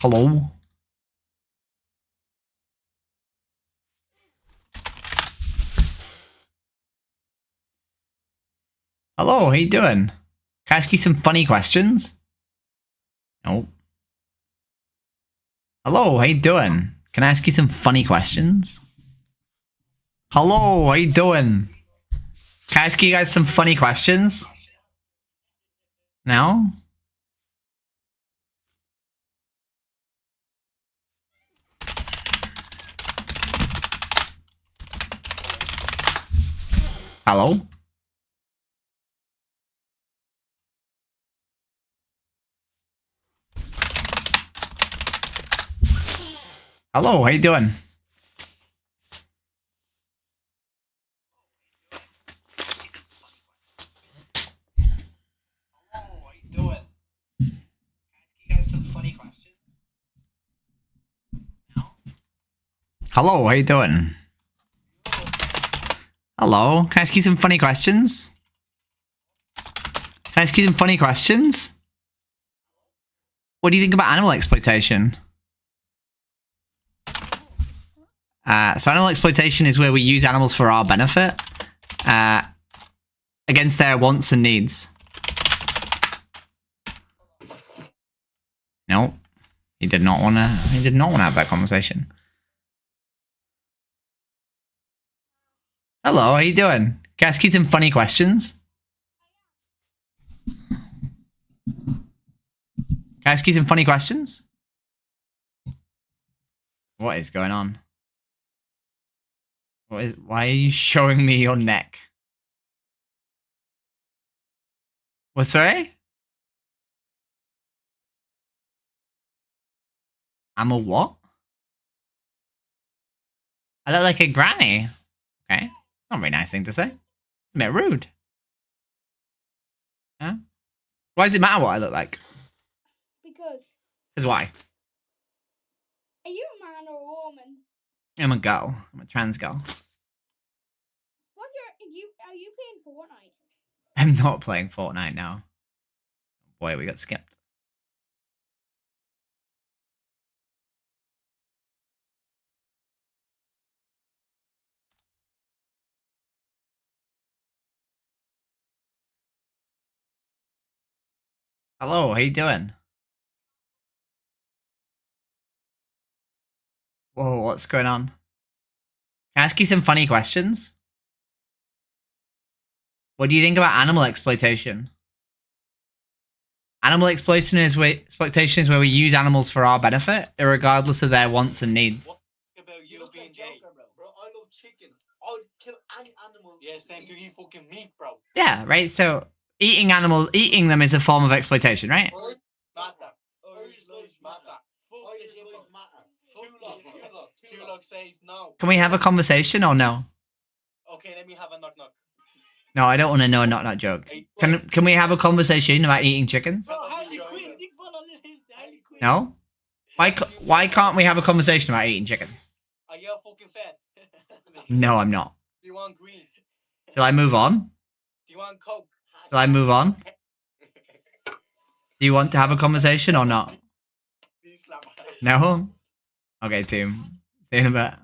Hello? Hello, how you doing? Can I ask you some funny questions? No. Hello, how you doing? Can I ask you some funny questions? Hello, how you doing? Can I ask you guys some funny questions? No? Hello? Hello, how you doing? Hello, how you doing? Can I ask you guys some funny questions? No? Hello, how you doing? Hello, can I ask you some funny questions? Can I ask you some funny questions? What do you think about animal exploitation? So animal exploitation is where we use animals for our benefit against their wants and needs. No, he did not want to. He did not want to have that conversation. Hello, how you doing? Can I ask you some funny questions? Can I ask you some funny questions? What is going on? Why are you showing me your neck? What, sorry? I'm a what? I look like a granny. Okay. Not a very nice thing to say. It's a bit rude. Huh? Why does it matter what I look like? Because. Because why? Are you a man or a woman? I'm a girl. I'm a trans girl. Are you playing Fortnite? I'm not playing Fortnite now. Boy, we got skipped. Hello, how you doing? Whoa, what's going on? Can I ask you some funny questions? What do you think about animal exploitation? Animal exploitation is where we use animals for our benefit, regardless of their wants and needs. What about you being gay? Bro, I love chicken. I would kill any animal. Yeah, same to eat fucking meat, bro. Yeah, right? So eating them is a form of exploitation, right? Matter. Irish lives matter. Irish lives matter. Kulak says no. Can we have a conversation or no? Okay, let me have a knock knock. No, I don't want to know a not joke. Can we have a conversation about eating chickens? No? Why can't we have a conversation about eating chickens? Are you fucking fat? No, I'm not. Do you want green? Shall I move on? Do you want Coke? Shall I move on? Do you want to have a conversation or not? No? Okay, team. See you in a bit.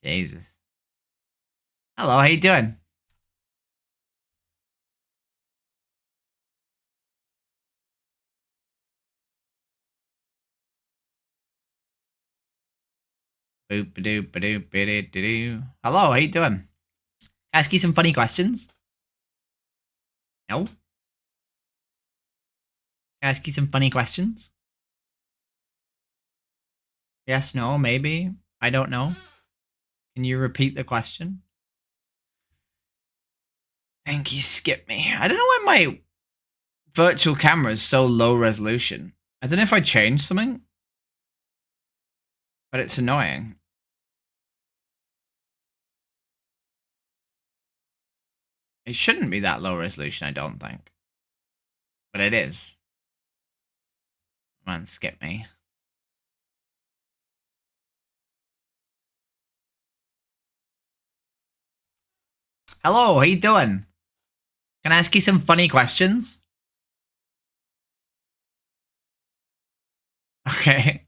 Jesus. Hello, how you doing? Boop ba doop ba doop ba doo doo doo. Hello, how you doing? Ask you some funny questions? No? Ask you some funny questions? Yes, no, maybe. I don't know. Can you repeat the question? Thank you, skip me. I don't know why my virtual camera is so low resolution. I don't know if I changed something, but it's annoying. It shouldn't be that low resolution, I don't think. But it is. Man, skip me. Hello, how you doing? Can I ask you some funny questions? Okay.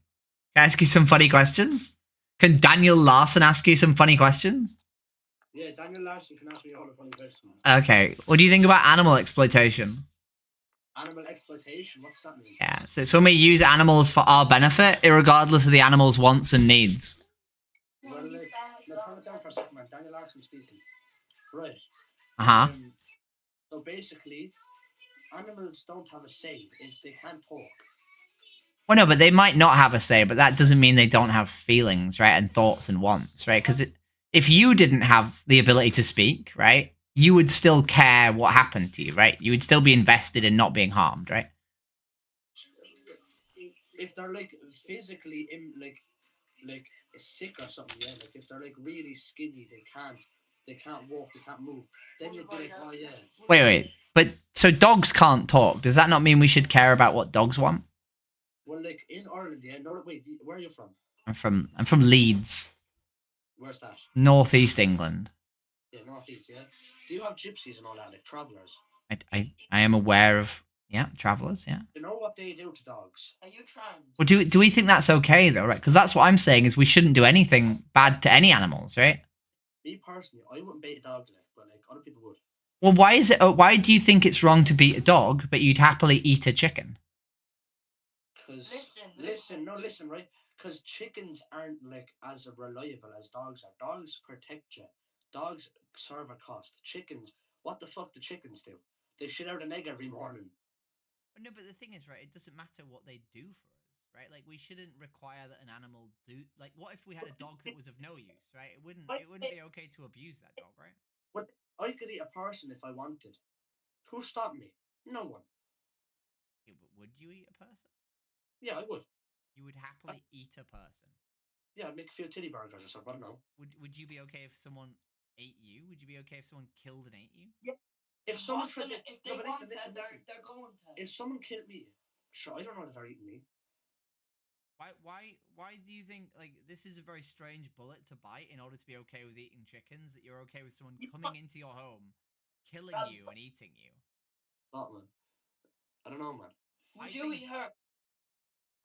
Can I ask you some funny questions? Can Daniel Larson ask you some funny questions? Yeah, Daniel Larson can ask me all the funny questions. Okay. What do you think about animal exploitation? Animal exploitation, what's that mean? Yeah, so it's when we use animals for our benefit, regardless of the animal's wants and needs. Well, like, no, turn it down for a second, man. Daniel Larson speaking. Right. Uh-huh. So basically, animals don't have a say if they can't talk. Well, no, but they might not have a say, but that doesn't mean they don't have feelings, right, and thoughts and wants, right? Because if you didn't have the ability to speak, right, you would still care what happened to you, right? You would still be invested in not being harmed, right? If they're like physically like sick or something, yeah, like if they're like really skinny, they can't walk, they can't move, then you'd be like, oh yeah. Wait. But so dogs can't talk. Does that not mean we should care about what dogs want? Well, like in Ireland, yeah. No, wait, where are you from? I'm from Leeds, Where's that? northeast England. Yeah, northeast. Yeah. Do you have gypsies and all that, like travellers? I am aware of travelers. Yeah. You know what they do to dogs? Are you trans? Well, do we think that's okay though, right? Because that's what I'm saying is we shouldn't do anything bad to any animals, right? Me personally, I wouldn't bait a dog, like, but like other people would. Well, why is it? Why do you think it's wrong to beat a dog, but you'd happily eat a chicken? Because listen, right? Because chickens aren't like as reliable as dogs are. Dogs protect you. Dogs serve a cost. Chickens, what the fuck do chickens do? They shit out an egg every morning. No, but the thing is, right? It doesn't matter what they do for us, right? Like we shouldn't require that an animal do. Like, what if we had a dog that was of no use, right? It wouldn't be okay to abuse that dog, right? But I could eat a person if I wanted. Who stopped me? No one. Yeah, but would you eat a person? Yeah, I would. You would happily eat a person. Yeah, I'd make a few titty burgers or something. I don't know. Would you be okay if someone ate you? Would you be okay if someone killed and ate you? Yeah. If someone if they no, but want listen. they're going to. If someone killed me, sure, I don't know that they're eating me. Why do you think like this is a very strange bullet to bite in order to be okay with eating chickens? That you're okay with someone coming into your home, killing you and eating you? Not man. I don't know, man. Would you eat her?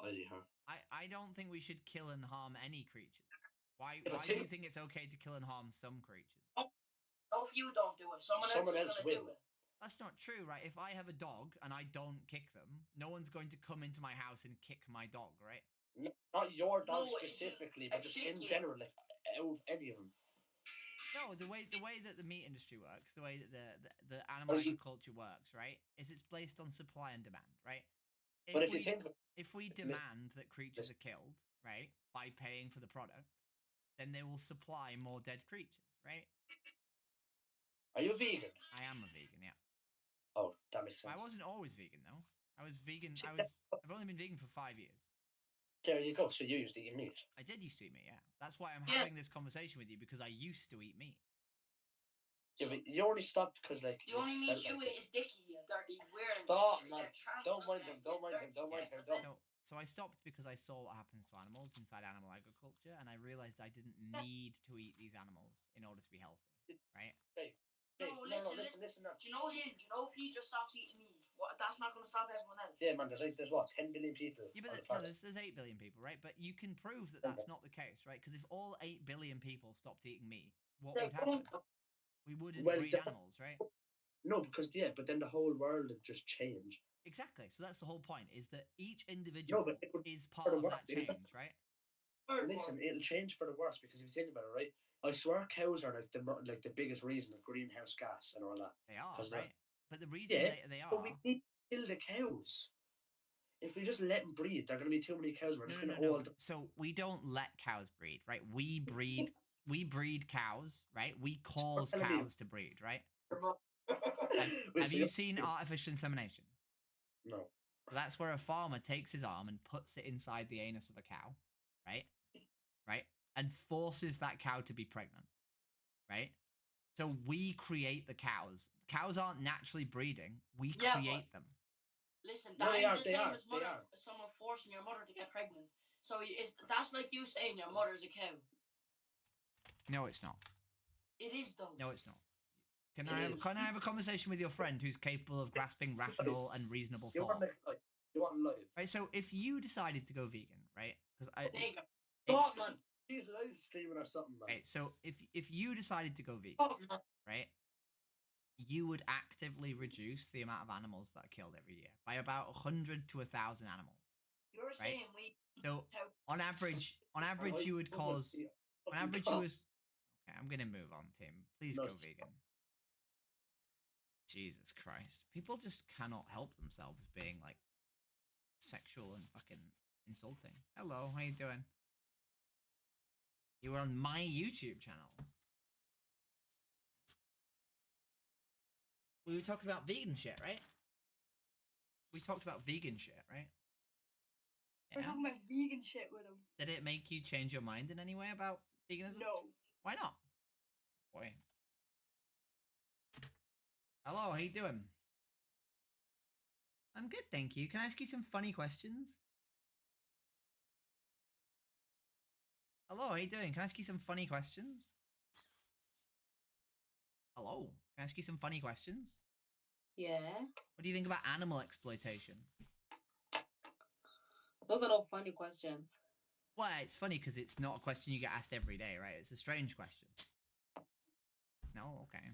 I'd eat her. I don't think we should kill and harm any creatures. Why Yeah, do you think it's okay to kill and harm some creatures? No, if you don't do it, someone else will do it. That's not true, right? If I have a dog and I don't kick them, no one's going to come into my house and kick my dog, right? No, not your dog No, specifically, but just in general, like out of any of them. No, the way that the meat industry works, the way that the animal agriculture works, right, is it's based on supply and demand, right? But if you think, if we demand that creatures are killed, right, by paying for the product, then they will supply more dead creatures, right? are you vegan? I am a vegan, yeah. Oh, that makes sense. I wasn't always vegan though. I was vegan. I've only been vegan for 5 years. There you go. So you used to eat meat. I did used to eat meat, yeah. That's why I'm having this conversation with you because I used to eat meat. Yeah, but you only stopped because like. The only meat you eat is Dickie, you dirty weird. Stop, man. Don't mind him. So I stopped because I saw what happens to animals inside animal agriculture, and I realized I didn't need to eat these animals in order to be healthy, right? No, listen. Do you know him? Do you know if he just stops eating meat, that's not going to stop everyone else? Yeah, man. There's what 10 billion people. Yeah, but there's 8 billion people, right? But you can prove that that's not the case, right? Because if all 8 billion people stopped eating meat, what would happen? We wouldn't breed animals, right? No, because but then the whole world would just change. Exactly. So that's the whole point: is that each individual is part of that change, right? Listen, it'll change for the worse because if you think about it, right? I swear cows are like the biggest reason of greenhouse gas and all that. They are, right? But the reason they are. But we need to kill the cows. If we just let them breed, there are going to be too many cows. We're just going to hold. So we don't let cows breed, right? We breed. We breed cows, right? We cause cows to breed, right? Have you seen artificial insemination? No. That's where a farmer takes his arm and puts it inside the anus of a cow, right? Right? And forces that cow to be pregnant, right? So we create the cows. Cows aren't naturally breeding. We create them. Listen, that ain't the same as someone forcing your mother to get pregnant. So that's like you saying your mother's a cow. No, it's not. It is though. No, it's not. Can I have a conversation with your friend who's capable of grasping rational and reasonable thought? You want life. Right, so if you decided to go vegan, right? Because Vegan. it's Dog, man. He's live streaming or something, man. right. So if you decided to go vegan, Dog, man. right, you would actively reduce the amount of animals that are killed every year by about 100 to 1,000 animals. You're Right. saying we. So on average, you would cause. On average, you was. Okay, I'm gonna move on, Tim. Please No, go vegan. Jesus Christ, people just cannot help themselves being like sexual and fucking insulting. Hello, how you doing? You were on my YouTube channel. We were talking about vegan shit, right? We talked about vegan shit, right? We're talking about vegan shit with him. Did it make you change your mind in any way about veganism? No. Why not? Boy. Hello, how you doing? I'm good, thank you. Can I ask you some funny questions? Hello, how you doing? Can I ask you some funny questions? Hello, can I ask you some funny questions? Yeah. What do you think about animal exploitation? Those are not funny questions. Well, it's funny because it's not a question you get asked every day, right? It's a strange question. No, okay.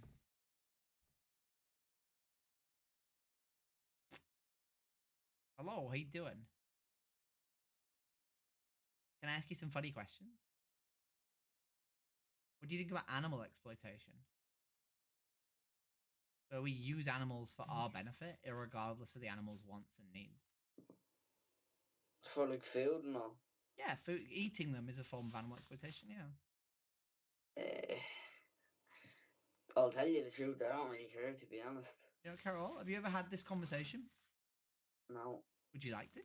Hello, how you doing? Can I ask you some funny questions? What do you think about animal exploitation? Where we use animals for our benefit, irregardless of the animal's wants and needs. For like food and all. Yeah, food, eating them is a form of animal exploitation, yeah. I'll tell you the truth, I don't really care, to be honest. You know, Carol, have you ever had this conversation? No. Would you like to?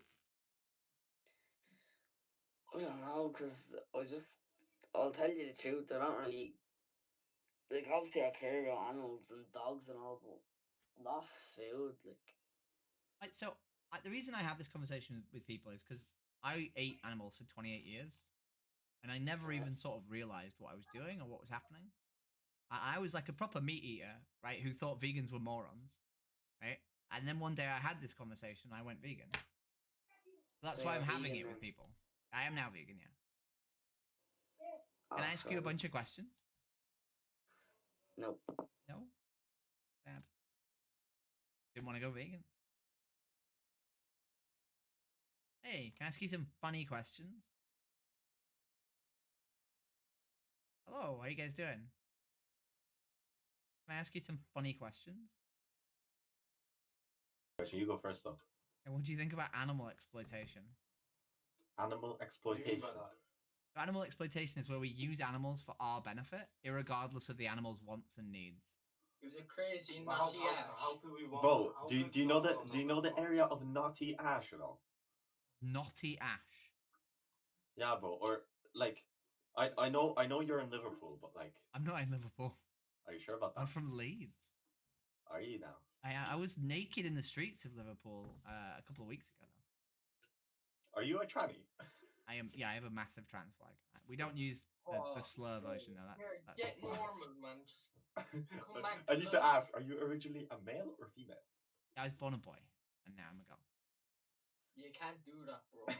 I don't know, because I'll tell you the truth, I don't really, like, obviously I care about animals and dogs and all, but not food, like. Right, so the reason I have this conversation with people is because I ate animals for 28 years, and I never even sort of realized what I was doing or what was happening. I was like a proper meat eater, right, who thought vegans were morons, right? And then one day I had this conversation and I went vegan. So that's So why I'm you're having vegan it with then? people. I am now vegan, yeah. Can Oh, I ask you a sorry. bunch of questions? No. No? Sad. Didn't want to go vegan. Hey, can I ask you some funny questions? Hello, how you guys doing? Can I ask you some funny questions? You go first, though. And what do you think about animal exploitation? Animal exploitation. So animal exploitation is where we use animals for our benefit, irregardless of the animal's wants and needs. Is it crazy? How could we want? Bro, do you know the area of Naughty Ash at all? Naughty Ash. Yeah, bro. Or like, I know you're in Liverpool, but like, I'm not in Liverpool. are you sure about I'm that? from Leeds. Are you now? I was naked in the streets of Liverpool a couple of weeks ago. Are you a tranny? I am. Yeah, I have a massive trans flag. We don't use the slur version though. That's Get a slur. normal, man. Just come back I to need to life. ask: are you originally a male or female? I was born a boy, and now I'm a girl. You can't do that, bro.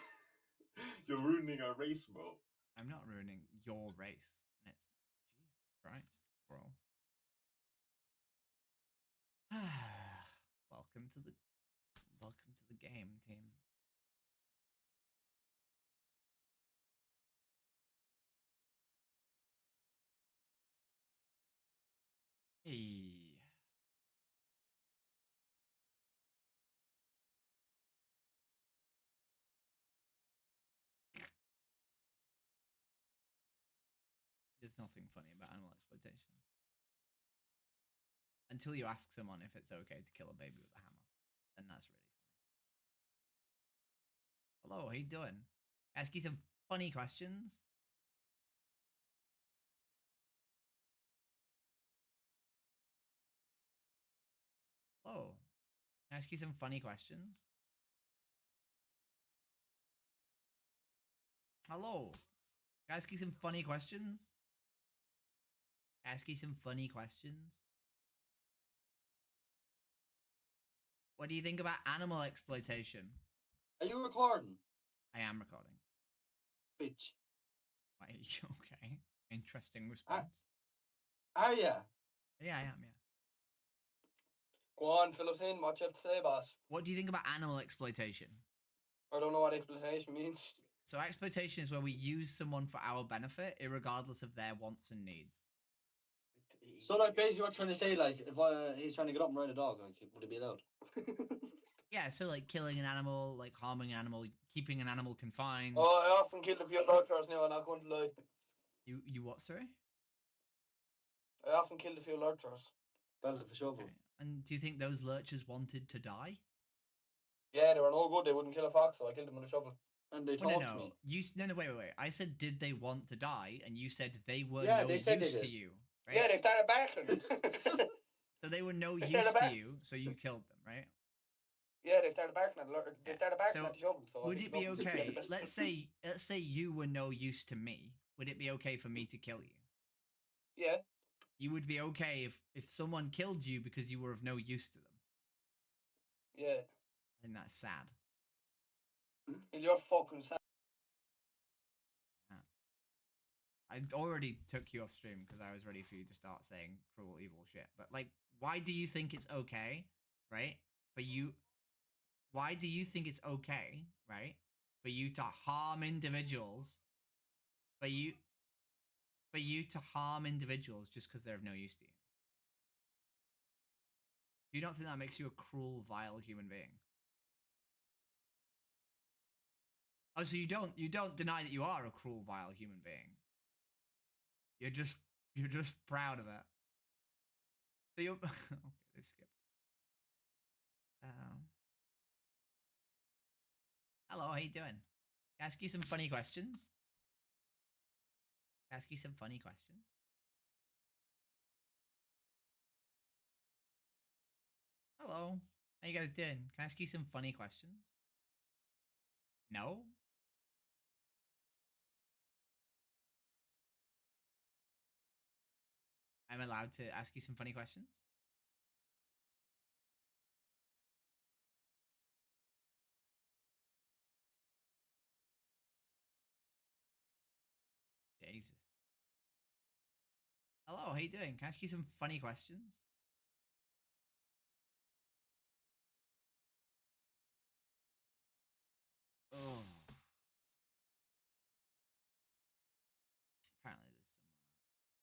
You're ruining our race, bro. I'm not ruining your race. And it's Jesus Christ, bro. welcome to the game, team. Hey. There's nothing funny about animal exploitation. Until you ask someone if it's okay to kill a baby with a hammer. Then that's really funny. Hello, how you doing? Ask you some funny questions. Hello. Can I ask you some funny questions? Hello. Can I ask you some funny questions? Ask you some funny questions. What do you think about animal exploitation? Are you recording? I am recording. bitch. Why, okay. Interesting response. Are ya? Yeah, I am, yeah. Go on, fill us in. What you have to say, boss? What do you think about animal exploitation? I don't know what exploitation means. So exploitation is where we use someone for our benefit, irregardless of their wants and needs. So, like, basically, what you're trying to say, like, if he's trying to get up and ride a dog, like, would it be allowed? Yeah, so like killing an animal, like harming an animal, keeping an animal confined. Oh, I often killed a few lurchers now, I'm not going to lie. You what, sorry? I often killed a few lurchers. Belted for shovel. Okay. And do you think those lurchers wanted to die? Yeah, they were no good. They wouldn't kill a fox, so I killed them with a shovel. And they Well, talked no, to me. no, wait. I said, did they want to die? And you said they were Yeah, no they said they use to did. you, right? Yeah, they started barking. So they were no They use started to back- you, so you killed them, right? Yeah, they started barking at the They started barking So, at the shovel. So I Would picked it them be up and just okay? killed them. Let's say you were no use to me. Would it be okay for me to kill you? Yeah, You would be okay if someone killed you because you were of no use to them. yeah. I think that's sad. And you're fucking sad. I already took you off stream because I was ready for you to start saying cruel, evil shit. But like, why do you think it's okay, right? For you, why do you think it's okay, right? For you to harm individuals, for you to harm individuals just because they're of no use to you. You don't think that makes you a cruel, vile human being? Oh, so you don't deny that you are a cruel, vile human being. You're just proud of it. So you're okay. They skipped. Hello, how you doing? Can I ask you some funny questions? Ask you some funny questions. Hello, how you guys doing? Can I ask you some funny questions? No? I'm allowed to ask you some funny questions? Jesus. Hello, how you doing? Can I ask you some funny questions? Oh. Apparently there's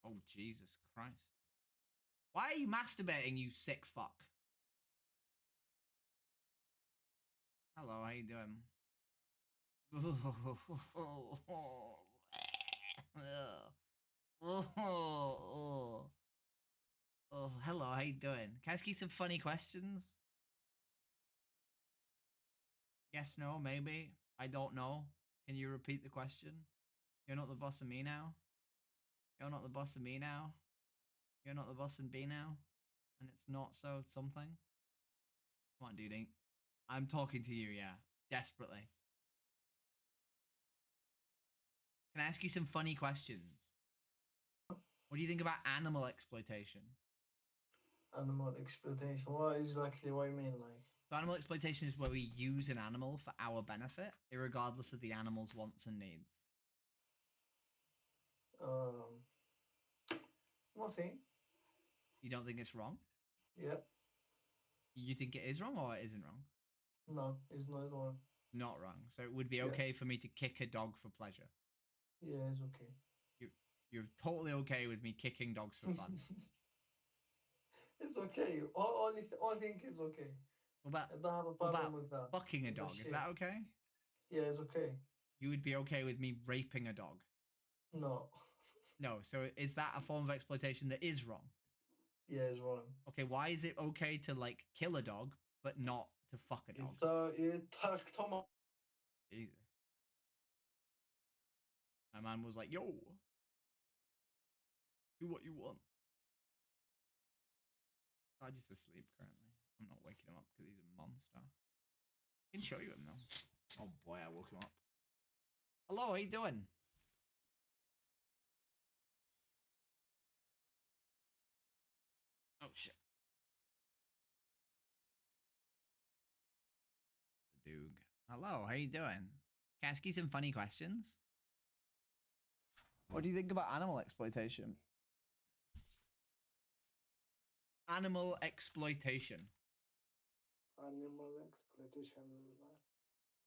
some... Oh, Jesus Christ. Why are you masturbating, you sick fuck? Hello, how you doing? Oh, hello, how you doing? Can I ask you some funny questions? Yes, no, maybe. I don't know. Can you repeat the question? You're not the boss of me now? You're not the boss of me now? You're not the boss of B now? And it's not so something? Come on, dude. I'm talking to you, yeah. Desperately. Can I ask you some funny questions? What do you think about animal exploitation? Animal exploitation. What exactly? What you mean, like? So animal exploitation is where we use an animal for our benefit, regardless of the animal's wants and needs. Nothing. You don't think it's wrong? Yeah. You think it is wrong or it isn't wrong? No, it's not wrong. Not wrong. So it would be okay for me to kick a dog for pleasure. Yeah, it's okay. You're totally okay with me kicking dogs for fun. It's okay. All think is okay. What I don't have a problem with that. Fucking a dog, is that okay? Yeah, it's okay. You would be okay with me raping a dog? No. No, so is that a form of exploitation that is wrong? Yeah, it's wrong. Okay, why is it okay to like kill a dog but not to fuck a dog? Jesus. My man was like, yo, do what you want. I'm just asleep currently. I'm not waking him up because he's a monster. I can show you him though. Oh boy, I woke him up. Hello, how you doing? Oh shit. Doog. Hello, how you doing? Can I ask you some funny questions? What do you think about animal exploitation? Animal exploitation. Animal exploitation.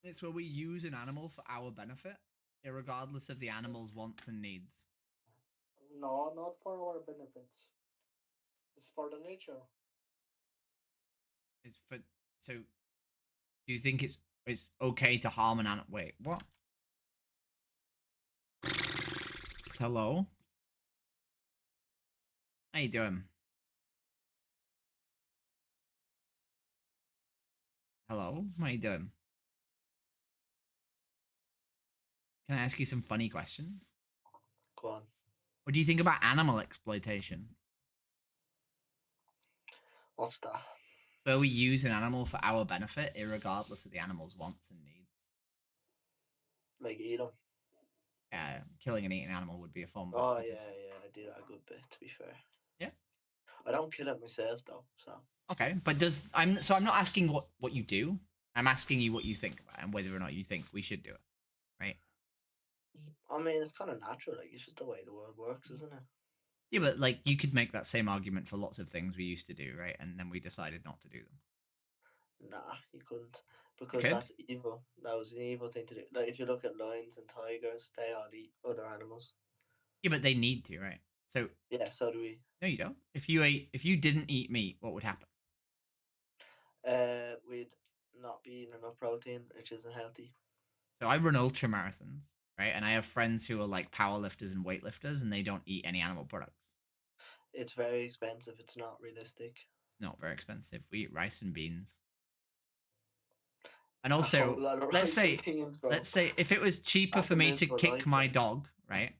It's where we use an animal for our benefit, irregardless of the animal's wants and needs. No, not for our benefits. It's for the nature. It's for so. Do you think it's okay to harm an animal? Wait, what? Hello. How you doing? Hello. How you doing? Can I ask you some funny questions? Go on. What do you think about animal exploitation? What's that? Where we use an animal for our benefit, irregardless of the animal's wants and needs. Like eat them. Killing and eating an animal would be a form of Oh exploitation. yeah, I do that a good bit. To be fair. Yeah. I don't kill it myself though, so. Okay, but I'm not asking what you do. I'm asking you what you think about it and whether or not you think we should do it, right? I mean, it's kind of natural. Like it's just the way the world works, isn't it? Yeah, but like you could make that same argument for lots of things we used to do, right? And then we decided not to do them. Nah, you couldn't, because could? that's evil. That was an evil thing to do. Like if you look at lions and tigers, they all eat other animals. Yeah, but they need to, right? So yeah, so do we. No, you don't. If you didn't eat meat, what would happen? We'd not be eating enough protein, which isn't healthy. So I run ultra marathons, right? And I have friends who are like powerlifters and weightlifters, and they don't eat any animal products. It's very expensive. It's not realistic. Not very expensive. We eat rice and beans. And also, let's say if it was cheaper for me to kick my dog, right?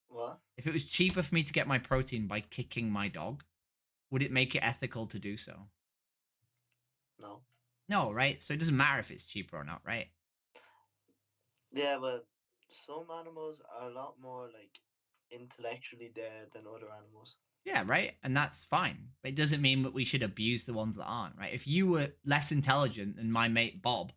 What? If it was cheaper for me to get my protein by kicking my dog, would it make it ethical to do so? No. No, right? So it doesn't matter if it's cheaper or not, right? Yeah, but some animals are a lot more like intellectually there than other animals. Yeah, right? And that's fine. But it doesn't mean that we should abuse the ones that aren't, right? If you were less intelligent than my mate Bob,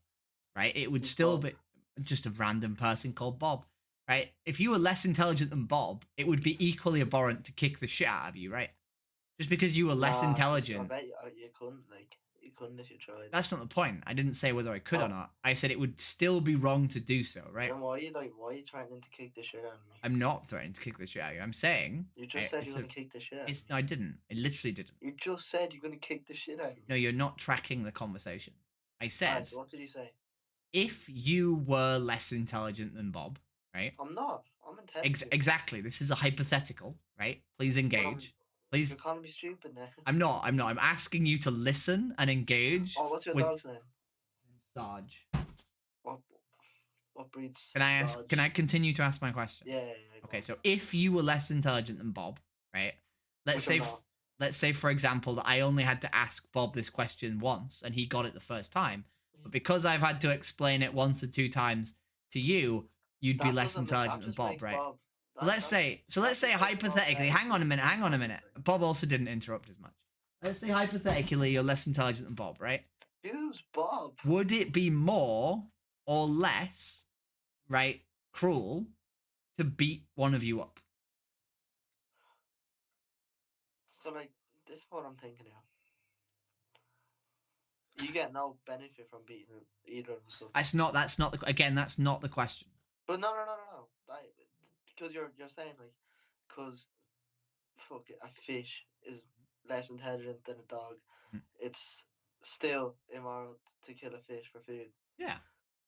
right, it would still be just a random person called Bob, right? If you were less intelligent than Bob, it would be equally abhorrent to kick the shit out of you, right? Just because you were less intelligent. I bet you couldn't, like, you couldn't if you tried. That's not the point. I didn't say whether I could or not. I said it would still be wrong to do so, right? Then why are you threatening to kick the shit out of me? I'm not threatening to kick the shit out of you. I'm saying you just said you're gonna kick the shit out of me. No, I didn't. I literally didn't. You just said you're gonna kick the shit out of me. No, you're not tracking the conversation. I said. So what did you say? If you were less intelligent than Bob, right? I'm not. I'm intelligent. Exactly. This is a hypothetical, right? Please engage. Please. You're calling me stupid now. I'm not. I'm asking you to listen and engage. Oh, what's your dog's name? Sarge. What breeds? Can I ask? Can I continue to ask my question? Yeah. Okay. So if you were less intelligent than Bob, right? Let's say, for example, that I only had to ask Bob this question once and he got it the first time. But because I've had to explain it once or two times to you, you'd be less intelligent than Bob, right? Let's say hypothetically, hang on a minute. Bob also didn't interrupt as much. Let's say hypothetically you're less intelligent than Bob, right? Who's Bob? Would it be more or less, right, cruel to beat one of you up? So, like, this is what I'm thinking now. You get no benefit from beating either of us. That's not the question. But no. Because you're saying, like, because a fish is less intelligent than a dog. It's still immoral to kill a fish for food. Yeah.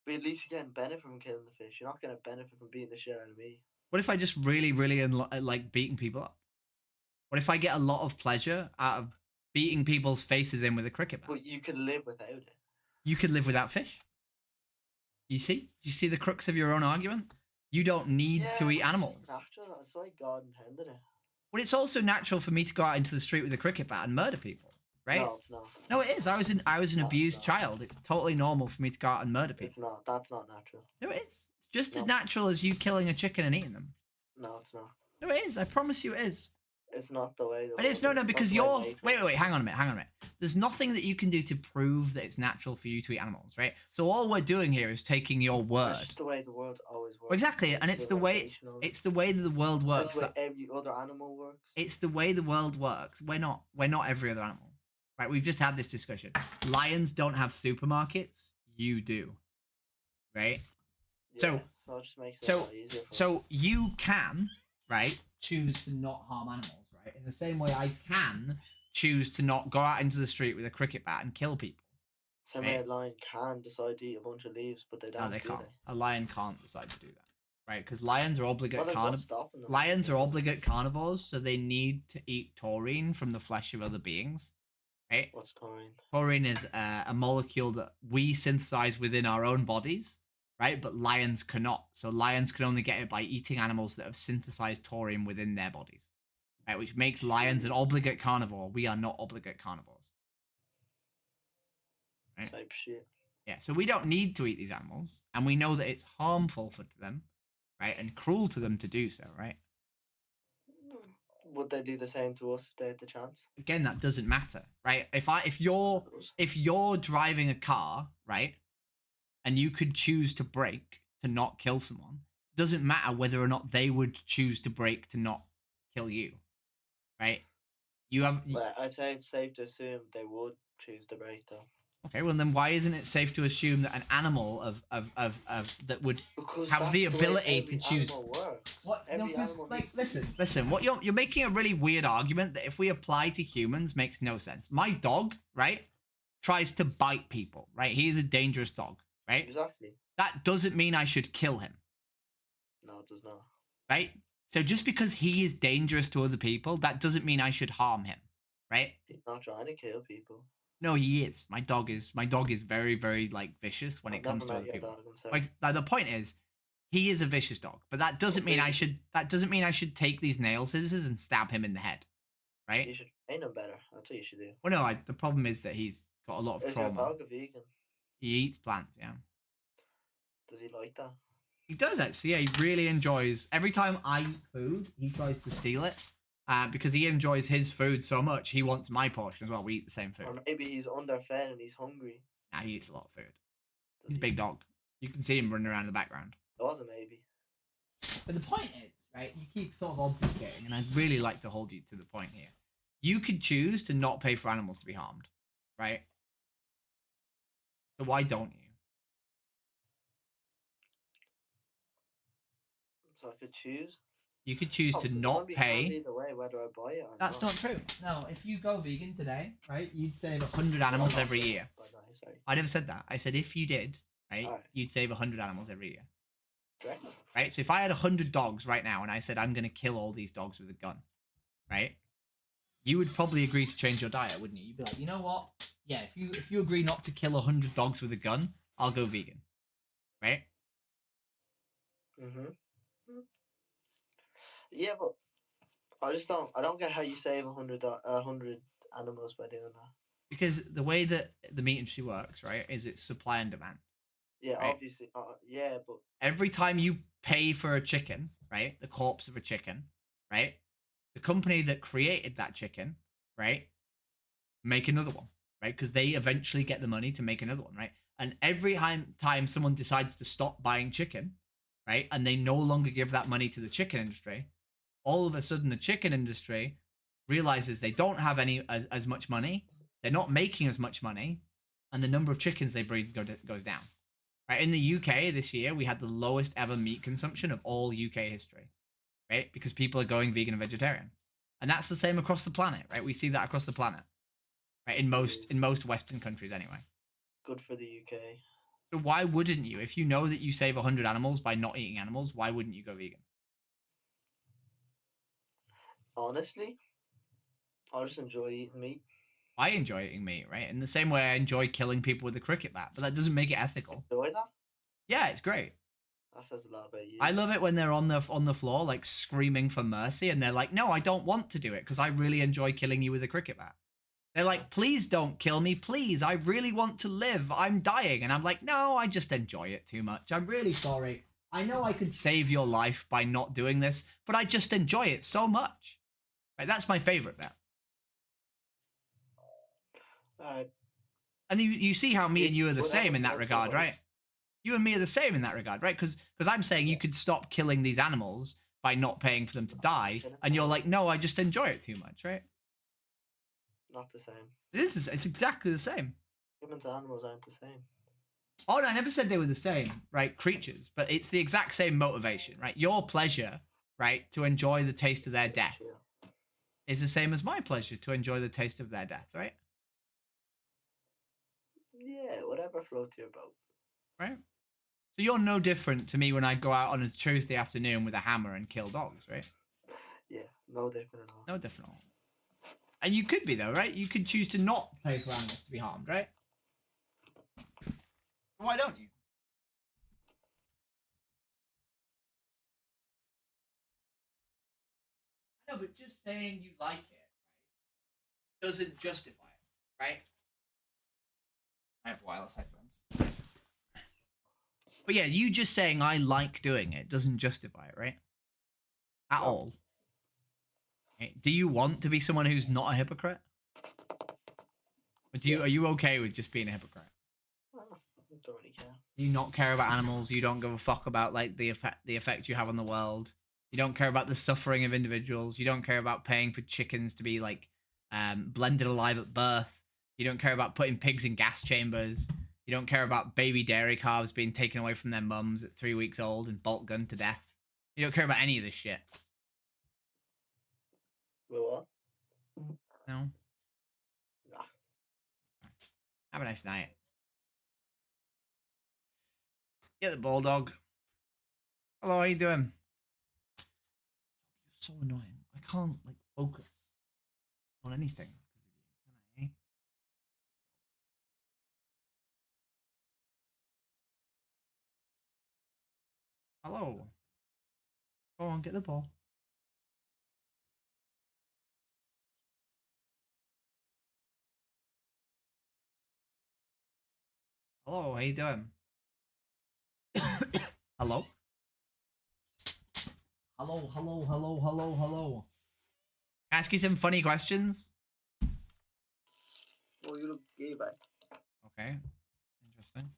But at least you're getting benefit from killing the fish. You're not getting benefit from beating the shit out of me. What if I just really like beating people up? What if I get a lot of pleasure out of beating people's faces in with a cricket bat? But you could live without it. You could live without fish. You see? Do you see the crux of your own argument? You don't need to eat animals. It's natural. That's why God intended it. But it's also natural for me to go out into the street with a cricket bat and murder people, right? No, it's not. No, it is. I was an abused child. It's totally normal for me to go out and murder people. It's not. That's not natural. No, it is. It's just as natural as you killing a chicken and eating them. No, it's not. No, it is. I promise you it is. It's not the way. But it's no, because yours. Wait, hang on a minute. There's nothing that you can do to prove that it's natural for you to eat animals, right? So all we're doing here is taking your word. It's just the way the world always works. Well, exactly, and it's the way that the world works. That's the way every other animal works. It's the way the world works. We're not every other animal, right? We've just had this discussion. Lions don't have supermarkets. You do, right? Yeah, so it just makes it a lot easier for you can, right, choose to not harm animals, right? In the same way I can choose to not go out into the street with a cricket bat and kill people. Same way a lion can decide to eat a bunch of leaves, but they don't. No, they can't. A lion can't decide to do that, right? Because lions are obligate carnivores, so they need to eat taurine from the flesh of other beings, right? What's taurine? Taurine is a molecule that we synthesize within our own bodies, right? But lions cannot. So lions can only get it by eating animals that have synthesized taurine within their bodies, right? Which makes lions an obligate carnivore. We are not obligate carnivores. Right? Type shit. Yeah, so we don't need to eat these animals, and we know that it's harmful for them, right, and cruel to them to do so, right? Would they do the same to us if they had the chance? Again, that doesn't matter, right? If you're driving a car, right, and you could choose to brake to not kill someone, it doesn't matter whether or not they would choose to brake to not kill you, right? I'd say it's safe to assume they would choose to brake though. Okay, well then why isn't it safe to assume that an animal of that would have the ability to choose? What? No, listen. What you're making a really weird argument that if we apply to humans makes no sense. My dog, right, tries to bite people, right? He is a dangerous dog, right? Exactly. That doesn't mean I should kill him. No, it does not. Right? So just because he is dangerous to other people, that doesn't mean I should harm him, right? He's not trying to kill people. No, he is. My dog is very, very like vicious when it comes to other people. Like the point is, he is a vicious dog, but that doesn't mean I should take these nail scissors and stab him in the head, right? You should train him better. That's what you should do. Well, no, the problem is that he's got a lot of trauma. Is your dog a vegan? He eats plants, yeah. Does he like that? He does actually. Yeah, he really enjoys. Every time I eat food, he tries to steal it. Because he enjoys his food so much, he wants my portion as well. We eat the same food. Or maybe he's underfed and he's hungry. Nah, he eats a lot of food. He's a big dog. You can see him running around in the background. It was a maybe. But the point is, right, you keep sort of obfuscating, and I'd really like to hold you to the point here. You could choose to not pay for animals to be harmed, right? So why don't you? So I could choose? You could choose to not pay. Either way, whether I buy it or That's not true. No, if you go vegan today, right, you'd save 100 animals every year. I never said that. I said if you did, right, you'd save 100 animals every year. Right? So if I had 100 dogs right now and I said I'm going to kill all these dogs with a gun, right, you would probably agree to change your diet, wouldn't you? You'd be like, you know what? Yeah, if you agree not to kill 100 dogs with a gun, I'll go vegan. Right? Mm-hmm. Yeah, but I don't get how you save 100 animals by doing that. Because the way that the meat industry works, right, is it's supply and demand. Yeah, right? Obviously. Yeah, but every time you pay for a chicken, right, the corpse of a chicken, right, the company that created that chicken, right, make another one, right, because they eventually get the money to make another one, right? And every time someone decides to stop buying chicken, right, and they no longer give that money to the chicken industry, all of a sudden the chicken industry realizes they don't have as much money, they're not making as much money, and the number of chickens they breed goes down. Right? In the UK this year, we had the lowest ever meat consumption of all UK history, right? Because people are going vegan and vegetarian. And that's the same across the planet, right? We see that across the planet, right? In most Western countries anyway. Good for the UK. So why wouldn't you? If you know that you save 100 animals by not eating animals, why wouldn't you go vegan? Honestly, I just enjoy eating meat. I enjoy eating meat, right? In the same way I enjoy killing people with a cricket bat, but that doesn't make it ethical. Enjoy that? Yeah, it's great. That says a lot about you. I love it when they're on the floor, like screaming for mercy, and they're like, "No, I don't want to do it because I really enjoy killing you with a cricket bat." They're like, "Please don't kill me, please. I really want to live. I'm dying," and I'm like, "No, I just enjoy it too much. I'm really sorry. I know I could save your life by not doing this, but I just enjoy it so much." Right, that's my favorite bit. Alright. And you see how me and you are the Whatever same in that floats your regard, boat. right? You and me are the same in that regard, right? Because I'm saying you could stop killing these animals by not paying for them to die, and you're like, no, I just enjoy it too much, right? Not the same. It's exactly the same. Humans and animals aren't the same. Oh, no, I never said they were the same, right? Creatures, but it's the exact same motivation, right? Your pleasure, right, to enjoy the taste of their death Yeah. is the same as my pleasure to enjoy the taste of their death, right? Yeah, whatever floats your boat. Right? So you're no different to me when I go out on a Tuesday afternoon with a hammer and kill dogs, right? Yeah, no different at all. No different at all. And you could be, though, right? You could choose to not pay for animals to be harmed, right? Why don't you? No, but just saying you like it, right, doesn't justify it, right? I have wireless headphones. But yeah, you just saying I like doing it doesn't justify it, right? At No. all. Okay. Do you want to be someone who's not a hypocrite? Or are you okay with just being a hypocrite? I don't really care. You not care about animals. You don't give a fuck about like the effect you have on the world. You don't care about the suffering of individuals. You don't care about paying for chickens to be like blended alive at birth. You don't care about putting pigs in gas chambers. You don't care about baby dairy calves being taken away from their mums at 3 weeks old and bolt gunned to death. You don't care about any of this shit. Well, what? No. Nah. Have a nice night. Get the bulldog. Hello, how you doing? You're so annoying. I can't like focus on anything because of you, can I? Hello. Go on, get the ball. Hello, how you doing? Hello? Hello, hello, hello, hello, hello. Can I ask you some funny questions? Oh, you look gay, back. Okay. Interesting.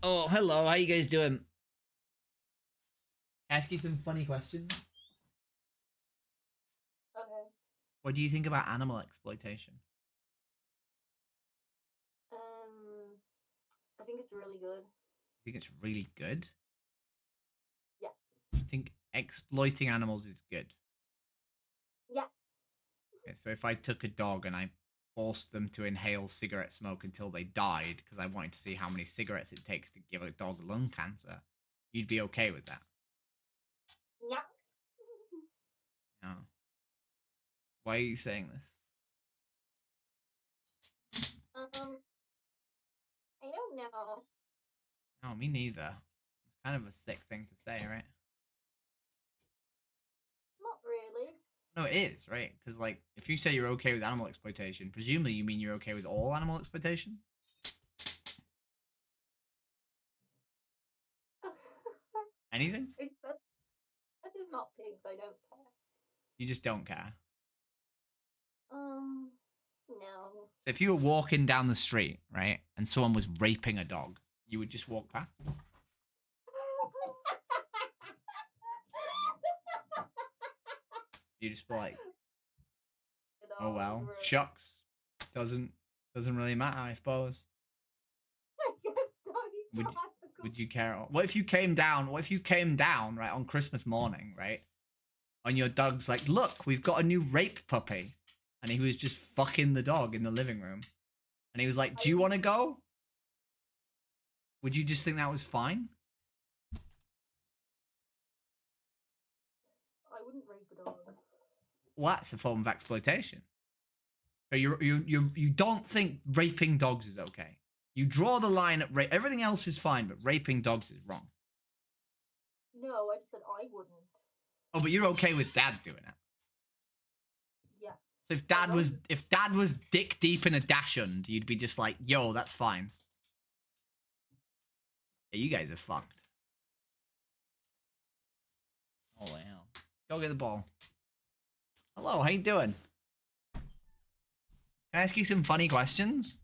Oh, hello, how you guys doing? Can I ask you some funny questions? Okay. What do you think about animal exploitation? I think it's really good. You think it's really good? Yeah. You think exploiting animals is good? Yeah. Okay, so if I took a dog and I forced them to inhale cigarette smoke until they died because I wanted to see how many cigarettes it takes to give a dog lung cancer, you'd be okay with that? Yeah. No. Why are you saying this? I don't know. No, me neither. It's kind of a sick thing to say, right? Not really. No, it is, right? Because, like, if you say you're okay with animal exploitation, presumably you mean you're okay with all animal exploitation? Anything? That is not pigs. I don't care. You just don't care. No. So if you were walking down the street, right, and someone was raping a dog, you would just walk past? You just be like, oh well, shucks. Doesn't really matter, I suppose. Would you care? What if you came down right on Christmas morning, right? And your dog's like, look, we've got a new rape puppy. And he was just fucking the dog in the living room. And he was like, do you want to go? Would you just think that was fine? I wouldn't rape a dog. Well, that's a form of exploitation. So you don't think raping dogs is okay. You draw the line at rape. Everything else is fine, but raping dogs is wrong. No, I just said I wouldn't. Oh, but you're okay with dad doing it. Yeah. So if dad was dick deep in a dachshund, you'd be just like, yo, that's fine. Yeah, you guys are fucked. Holy hell. Go get the ball. Hello, how you doing? Can I ask you some funny questions?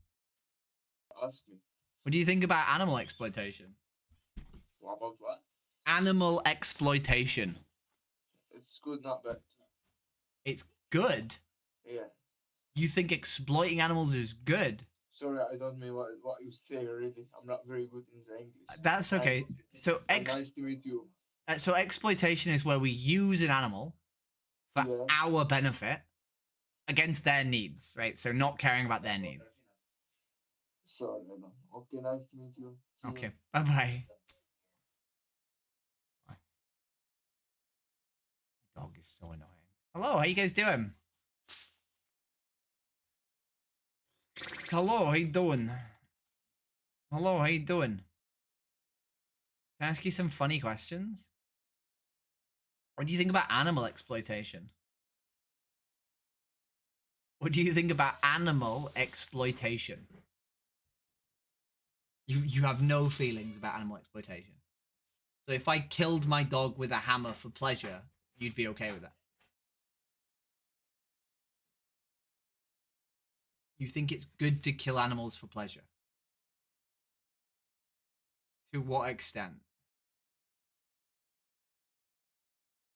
Ask me. What do you think about animal exploitation? What about what? Animal exploitation. It's good, not bad. It's good. Yeah. You think exploiting animals is good? Sorry, I don't mean what you say really. I'm not very good in the English. That's okay. So Nice to meet you. so exploitation is where we use an animal for Yeah. our benefit against their needs, right? So not caring about their needs. Sorry, I don't. Okay, nice to meet you. See you. Okay, bye-bye. Dog is so annoying. Hello, how you guys doing? Hello, how you doing? Hello, how you doing? Can I ask you some funny questions? What do you think about animal exploitation? What do you think about animal exploitation? You have no feelings about animal exploitation. So if I killed my dog with a hammer for pleasure, you'd be okay with that? You think it's good to kill animals for pleasure? To what extent?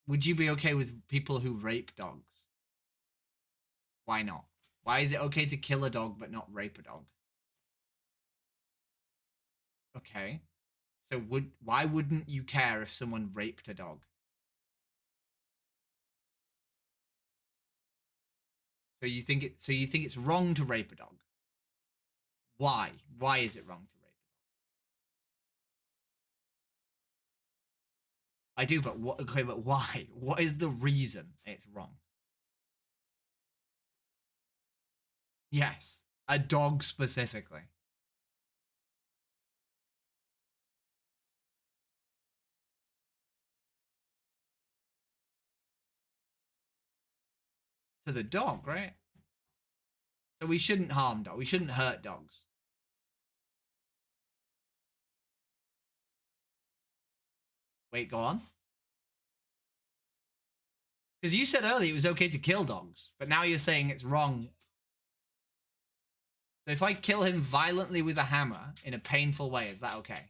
Would you be okay with people who rape dogs? Why not? Why is it okay to kill a dog but not rape a dog? Okay. So why wouldn't you care if someone raped a dog? So you think it's wrong to rape a dog? Why? Why is it wrong to rape a dog? I do, but what? Okay, but why? What is the reason it's wrong? Yes, a dog specifically. To the dog, right? So we shouldn't harm dogs. We shouldn't hurt dogs. Wait, go on. Because you said earlier it was okay to kill dogs, but now you're saying it's wrong. So if I kill him violently with a hammer in a painful way, is that okay?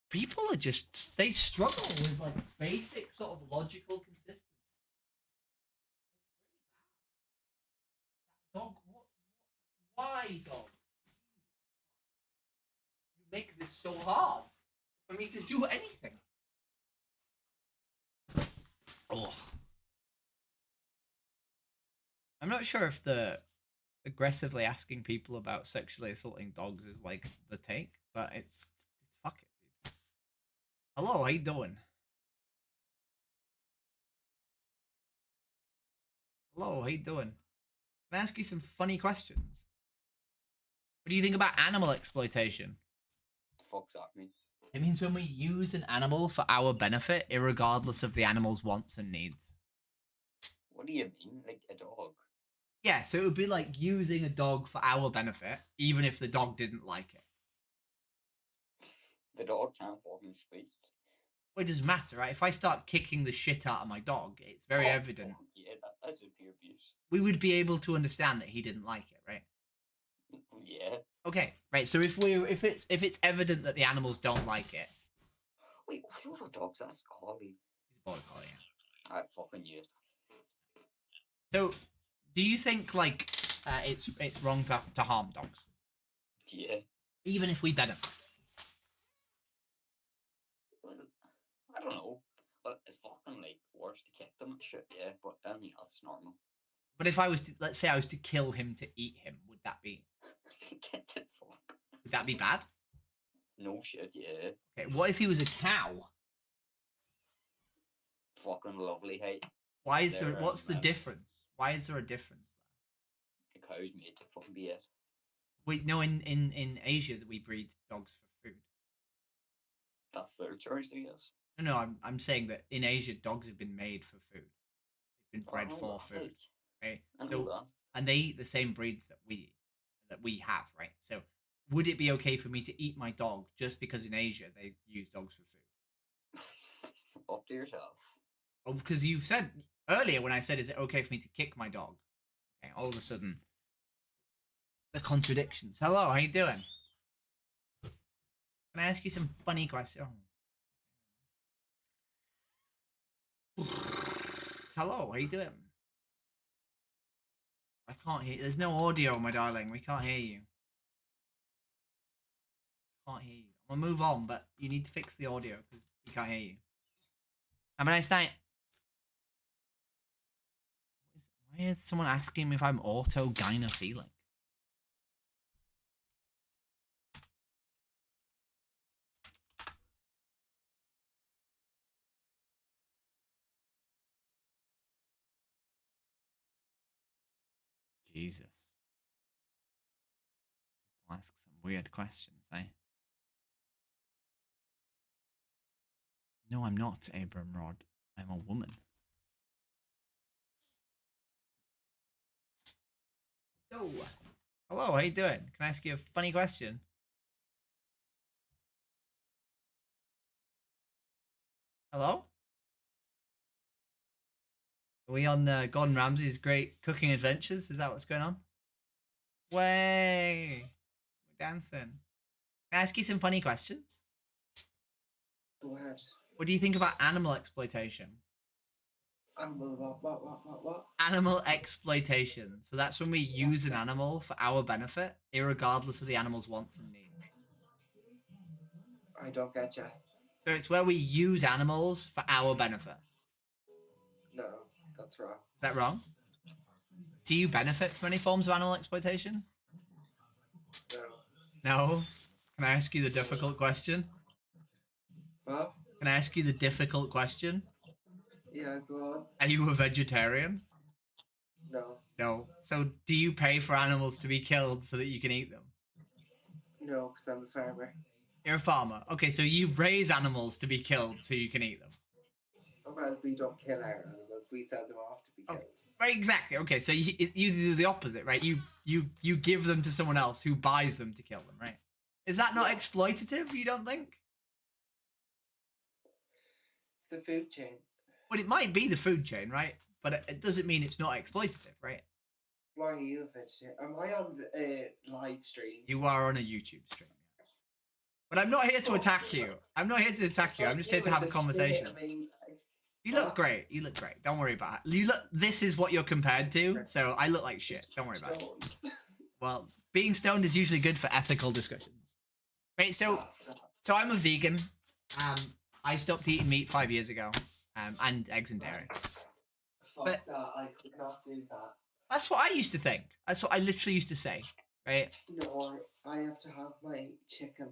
People are just, they struggle with like basic sort of logical consistency. Dog, what? Why, dog? You make this so hard for me to do anything. Ugh. I'm not sure if the aggressively asking people about sexually assaulting dogs is like the take, but it's fuck it, dude. Hello, how you doing? Hello, how you doing? Can I ask you some funny questions? What do you think about animal exploitation? The fuck's that mean? It means when we use an animal for our benefit, irregardless of the animal's wants and needs. What do you mean? Like a dog? Yeah, so it would be like using a dog for our benefit, even if the dog didn't like it. The dog can't fucking speak. Well, it doesn't matter, right? If I start kicking the shit out of my dog, it's very evident. Fuck yeah, that's a pure abuse. We would be able to understand that he didn't like it, right? Yeah. Okay, right. So if it's evident that the animals don't like it. Wait, what are dogs? That's collie. He's a border collie. Yeah. I fucking knew it. So, do you think like it's wrong to harm dogs? Yeah. Even if we benefit? Well, I don't know. Well, it's fucking like worse to kick them and shit, yeah, but I mean that's normal. But if I was to, let's say I was to kill him to eat him, would that be? Get the fuck. Would that be bad? No shit, yeah. Okay, what if he was a cow? Fucking lovely, hey. Why is there? What's the difference? Why is there a difference there? The cow's made to fucking be it. Wait, no, in Asia that we breed dogs for food. That's their choice, I guess. No, I'm saying that in Asia dogs have been made for food. They've been bred for food, right? And they eat the same breeds that we have, right? So would it be okay for me to eat my dog just because in Asia they use dogs for food? Up to yourself. because you've said earlier when I said, is it okay for me to kick my dog? Okay, all of a sudden, the contradictions. Hello, how you doing? Can I ask you some funny questions? Hello, how you doing? I can't hear. There's no audio, my darling. We can't hear you. Can't hear you. I'm gonna move on, but you need to fix the audio because we can't hear you. Have a nice night. Why is someone asking me if I'm autogynephiling? Jesus. People ask some weird questions, eh? No, I'm not Abram Rod. I'm a woman. Oh. Hello, how you doing? Can I ask you a funny question? Hello? Are we on Gordon Ramsay's Great Cooking Adventures? Is that what's going on? Way! We're dancing. Can I ask you some funny questions? Go ahead. What do you think about animal exploitation? What? Animal exploitation. So that's when we use an animal for our benefit, irregardless of the animal's wants and needs. I don't get you. So it's where we use animals for our benefit. No, that's wrong. Is that wrong? Do you benefit from any forms of animal exploitation? No. No? Can I ask you the difficult question? What? Can I ask you the difficult question? Yeah, go on. Are you a vegetarian? No. No. So do you pay for animals to be killed so that you can eat them? No, because I'm a farmer. You're a farmer. Okay, so you raise animals to be killed so you can eat them. Well, we don't kill our animals. We sell them off to be killed. Right, exactly. Okay, so you do the opposite, right? You give them to someone else who buys them to kill them, right? Is that not exploitative, you don't think? It's the food chain. Well, it might be the food chain, right? But it doesn't mean it's not exploitative, right? Why are you a vegetarian? Am I on a live stream? You are on a YouTube stream. But I'm not here to attack you. I'm not here to attack you. I'm just here to have a conversation. You look great. You look great. Don't worry about it. You look. This is what you're compared to, so I look like shit. Don't worry about it. Well, being stoned is usually good for ethical discussions. Right, so I'm a vegan. I stopped eating meat 5 years ago, and eggs and dairy. Fuck that, I could not do that. That's what I used to think. That's what I literally used to say, right? No, I have to have my chicken.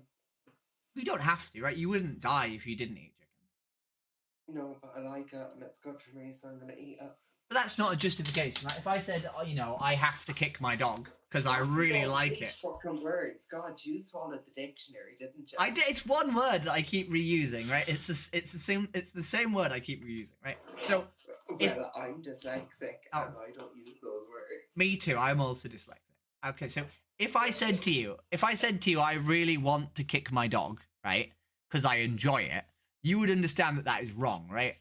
You don't have to, right? You wouldn't die if you didn't eat chicken. No, but I like it and it's good for me, so I'm gonna eat it. But that's not a justification, right? If I said, oh, you know, I have to kick my dog because I really like it. Fucking words, God, you swallowed the dictionary, didn't you? I did. It's one word that I keep reusing, right? It's the same word I keep reusing, right? So, well, I'm dyslexic and I don't use those words. Me too. I'm also dyslexic. Okay, so if I said to you, I really want to kick my dog, right? Because I enjoy it, you would understand that is wrong, right?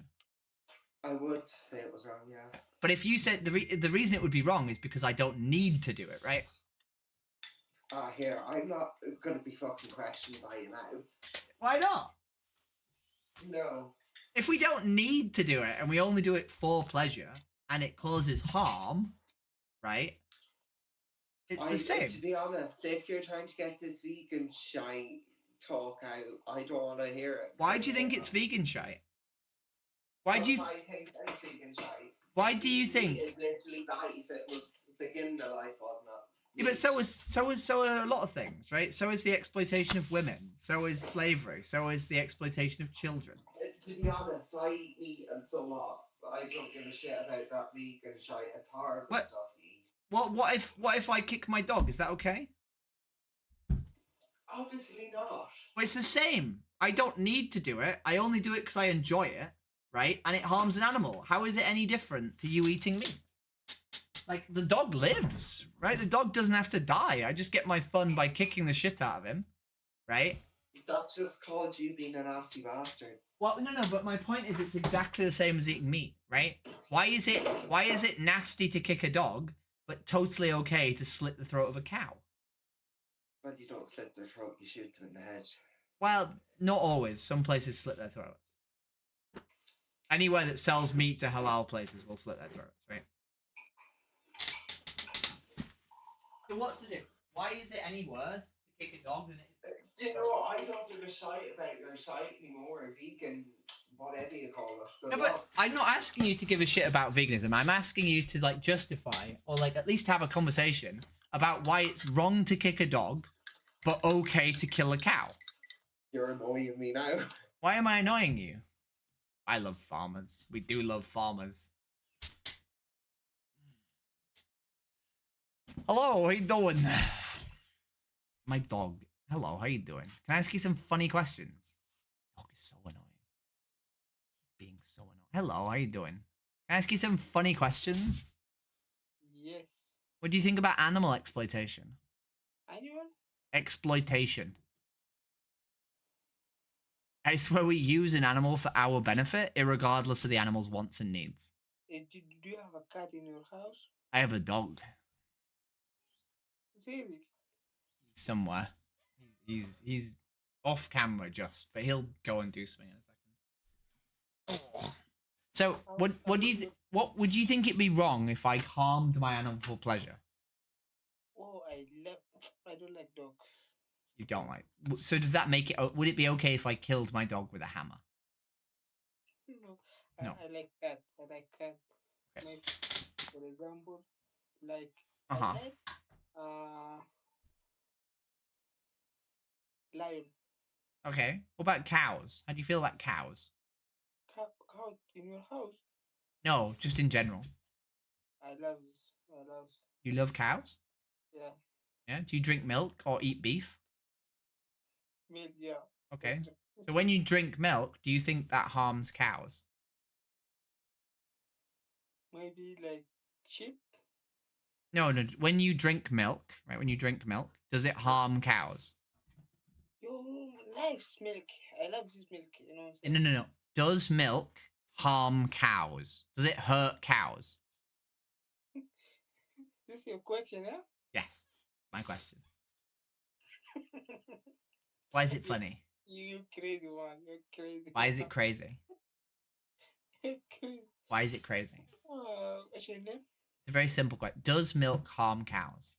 I would say it was wrong, yeah. But if you said the reason it would be wrong is because I don't need to do it, right? Here, I'm not gonna be fucking questioned by you now. Why not? No. If we don't need to do it and we only do it for pleasure and it causes harm, right? It's the same. To be honest, if you're trying to get this vegan shite talk out, I don't want to hear it. Why do you think it's vegan shite? Why do you? I think it's vegan shite. Why do you think? It's literally life. It was beginning of life, wasn't it? Yeah, but so are a lot of things, right? So is the exploitation of women. So is slavery. So is the exploitation of children. To be honest, I eat meat and so what? I don't give a shit about that vegan shite. It's horrible stuff to eat. What if I kick my dog? Is that okay? Obviously not. Well, it's the same. I don't need to do it. I only do it because I enjoy it, right? And it harms an animal. How is it any different to you eating meat? Like, the dog lives, right? The dog doesn't have to die. I just get my fun by kicking the shit out of him, right? That's just called you being a nasty bastard. Well, no, but my point is it's exactly the same as eating meat, right? Why is it nasty to kick a dog, but totally okay to slit the throat of a cow? But you don't slit their throat, you shoot them in the head. Well, not always. Some places slit their throats. Anywhere that sells meat to halal places will slit their throats, right? So what's the difference? Why is it any worse to kick a dog than it is? Do you know what? I don't give a shite about your site anymore, vegan, whatever you call it. No, but I'm not asking you to give a shit about veganism. I'm asking you to like justify or like at least have a conversation about why it's wrong to kick a dog, but okay to kill a cow. You're annoying me now. Why am I annoying you? I love farmers. We do love farmers. Hello, how you doing? My dog. Hello, how you doing? Can I ask you some funny questions? Dog is so annoying. He's being so annoying. Hello, how you doing? Can I ask you some funny questions? Yes. What do you think about animal exploitation? Anyone? Exploitation. It's where we use an animal for our benefit, irregardless of the animal's wants and needs. Do you have a cat in your house? I have a dog. Really? Somewhere. He's off camera just, but he'll go and do something in a second. So, what do you what would you think it'd be wrong if I harmed my animal for pleasure? Oh, I don't like dogs. You don't like. So does that make it? Would it be okay if I killed my dog with a hammer? No. No. I like cat. I like cat. Okay. Maybe, for example, like Uh-huh. I like lion. Okay. What about cows? How do you feel about cows? Cow in your house? No, just in general. I love this. I love. You love cows? Yeah. Yeah. Do you drink milk or eat beef? Milk, yeah. Okay. So when you drink milk, do you think that harms cows? Maybe like sheep. No. When you drink milk, right? When you drink milk, does it harm cows? You nice milk. I love this milk. You know. What I'm No, saying? no. Does milk harm cows? Does it hurt cows? This is your question, yeah? Yes. My question. Why is it funny? You crazy one. You're crazy. Why is it crazy? You're crazy. Why is it crazy? What's your name? It's a very simple question. Does milk harm cows?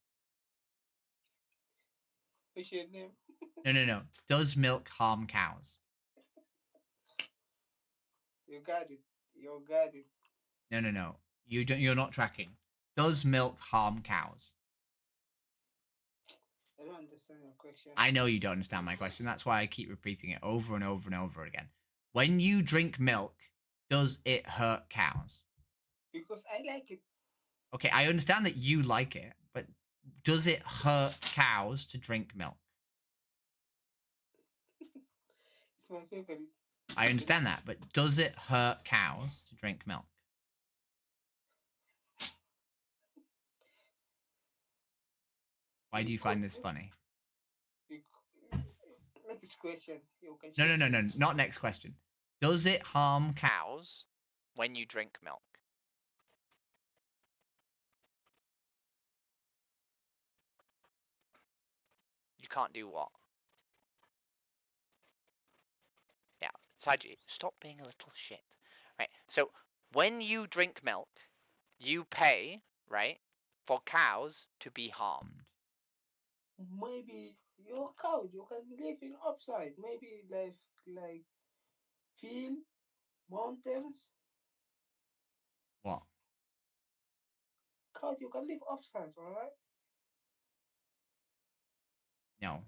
What's your name? No. Does milk harm cows? You got it. You got it. No. You're not tracking. Does milk harm cows? I don't understand your question. I know you don't understand my question. That's why I keep repeating it over and over and over again. When you drink milk, does it hurt cows? Because I like it. Okay, I understand that you like it, but does it hurt cows to drink milk? It's my favorite. I understand that, but does it hurt cows to drink milk? Why do you find this funny? Next question. You can No. Not next question. Does it harm cows when you drink milk? You can't do what? Yeah, Saji, stop being a little shit. Right, so when you drink milk, you pay, right, for cows to be harmed. Maybe your cow, you can live in upside. Maybe like field, mountains. What? Cow, you can live upside, alright? No.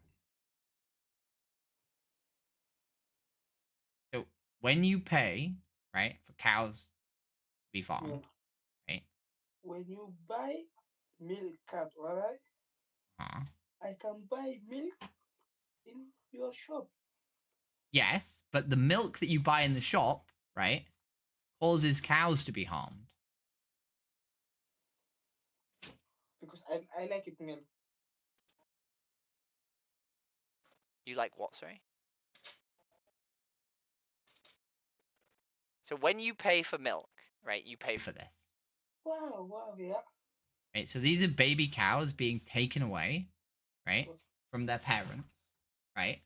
So when you pay, right, for cows to be farmed, right? When you buy milk cat, alright? I can buy milk in your shop. Yes, but the milk that you buy in the shop, right, causes cows to be harmed. Because I like it milk. You like what, sorry? So when you pay for milk, right, you pay For this. Wow, yeah. Right, so these are baby cows being taken away, right, from their parents, right,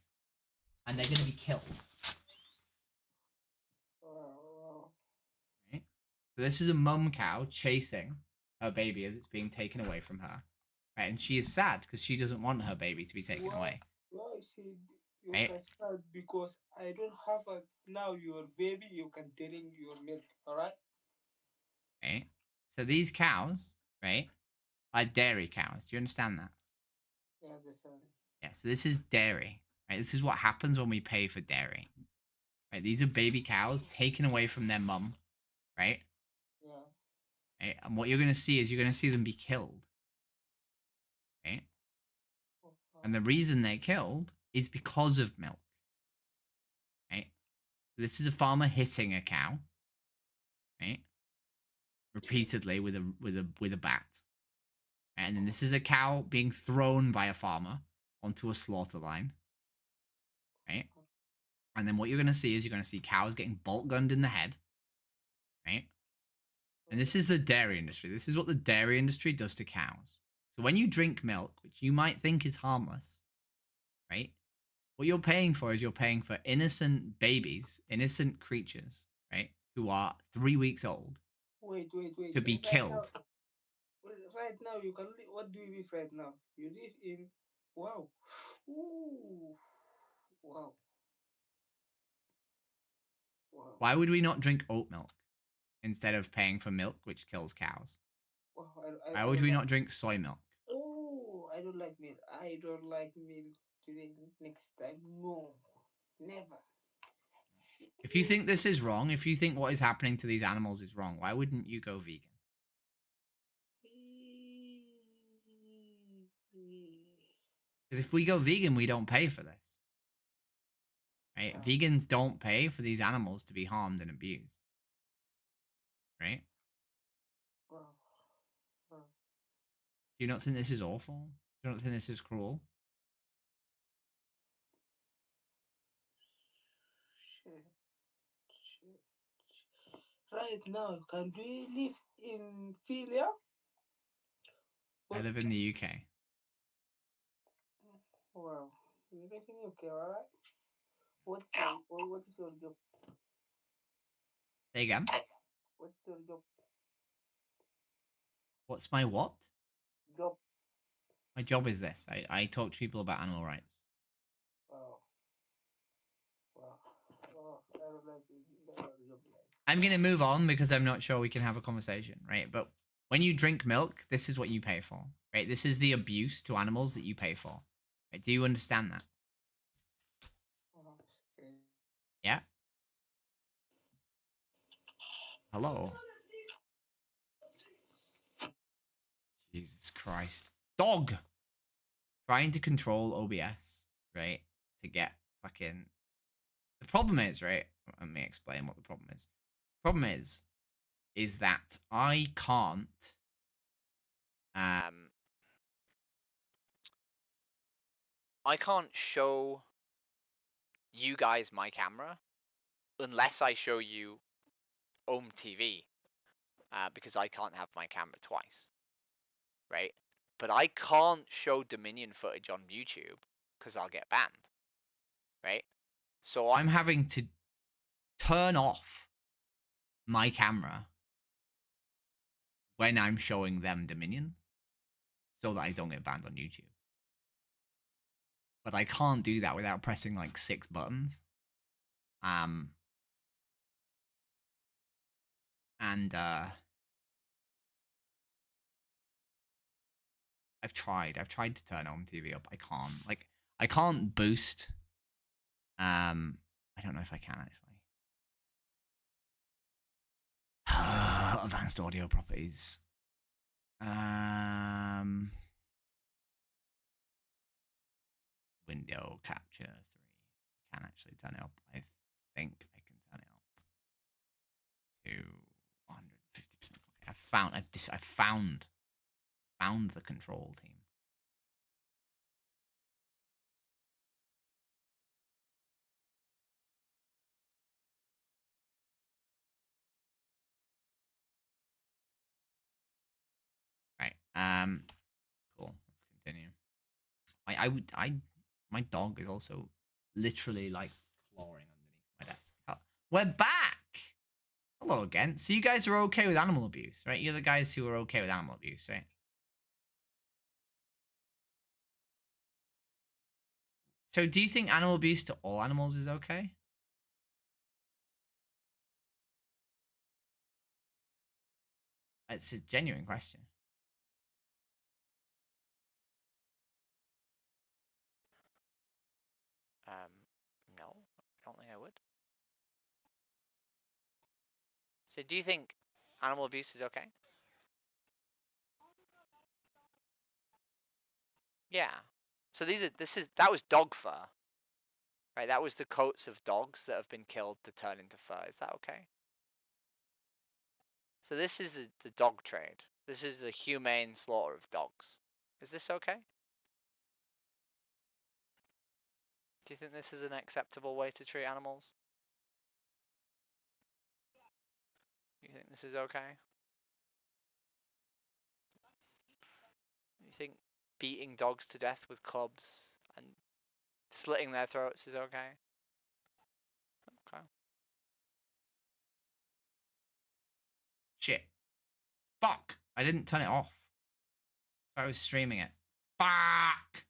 and they're gonna be killed. Wow. Right? So this is a mum cow chasing her baby as it's being taken away from her, right, and she is sad because she doesn't want her baby to be taken away. Well, see, you Right? can start because I don't have a now your baby. You can drink your milk. All right. Right? So these cows, right, are dairy cows. Do you understand that? Yeah, the son. Yeah. So this is dairy. Right? This is what happens when we pay for dairy. Right? These are baby cows taken away from their mum. Right? Yeah. Right? And what you're gonna see is you're gonna see them be killed. Right? And the reason they're killed is because of milk. Right? So this is a farmer hitting a cow. Right? Repeatedly with a bat. And then this is a cow being thrown by a farmer onto a slaughter line. Right? And then what you're going to see is you're going to see cows getting bolt gunned in the head. Right? And this is the dairy industry. This is what the dairy industry does to cows. So when you drink milk, which you might think is harmless, right? What you're paying for is you're paying for innocent babies, innocent creatures, right? Who are 3 weeks old Wait. to be killed. Right now, you can. What do you live right now? You live in. Wow. Ooh. Wow. Wow. Why would we not drink oat milk instead of paying for milk, which kills cows? Wow. Why would we not drink soy milk? Oh, I don't like milk. I don't like milk. Drink next time. No, never. If you think this is wrong, if you think what is happening to these animals is wrong, why wouldn't you go vegan? Because if we go vegan, we don't pay for this. Right? Vegans don't pay for these animals to be harmed and abused. Right? Wow. Wow. Do you not think this is awful? Do you not think this is cruel? Shit. Right now, can we live in Philia? I live in the UK. Wow. You live in UK, alright? What is your job? Say again. What's your job? What's my what? Job. My job is this. I talk to people about animal rights. Wow. Wow. Oh, I don't like it. That's not a job like. I'm going to move on because I'm not sure we can have a conversation, right? But when you drink milk, this is what you pay for, right? This is the abuse to animals that you pay for. Right? Do you understand that? Okay. Yeah? Hello? Jesus Christ. Dog! Trying to control OBS, right? To get fucking... The problem is, right? Let me explain what the problem is. The problem is that I can't... I can't show you guys my camera unless I show you TV, because I can't have my camera twice, right? But I can't show Dominion footage on YouTube because I'll get banned, right? So I'm having to turn off my camera when I'm showing them Dominion so that I don't get banned on YouTube. But I can't do that without pressing like 6 buttons. I've tried to turn home TV up. I can't boost. I don't know if I can actually. Advanced audio properties. Window capture 3. I can actually turn it up. I think I can turn it up to 150%. Okay, I found the control team. Cool. Let's continue. My dog is also literally like clawing underneath my desk. We're back. Hello again. So you guys are okay with animal abuse, right? You're the guys who are okay with animal abuse, right? So do you think animal abuse to all animals is okay? It's a genuine question. No, I don't think I would. So do you think animal abuse is okay? Yeah. So that was dog fur. Right, that was the coats of dogs that have been killed to turn into fur. Is that okay? So this is the dog trade. This is the humane slaughter of dogs. Is this okay? Do you think this is an acceptable way to treat animals? You think this is okay? You think beating dogs to death with clubs and slitting their throats is okay? Okay. Shit. Fuck. I didn't turn it off. I was streaming it. Fuck.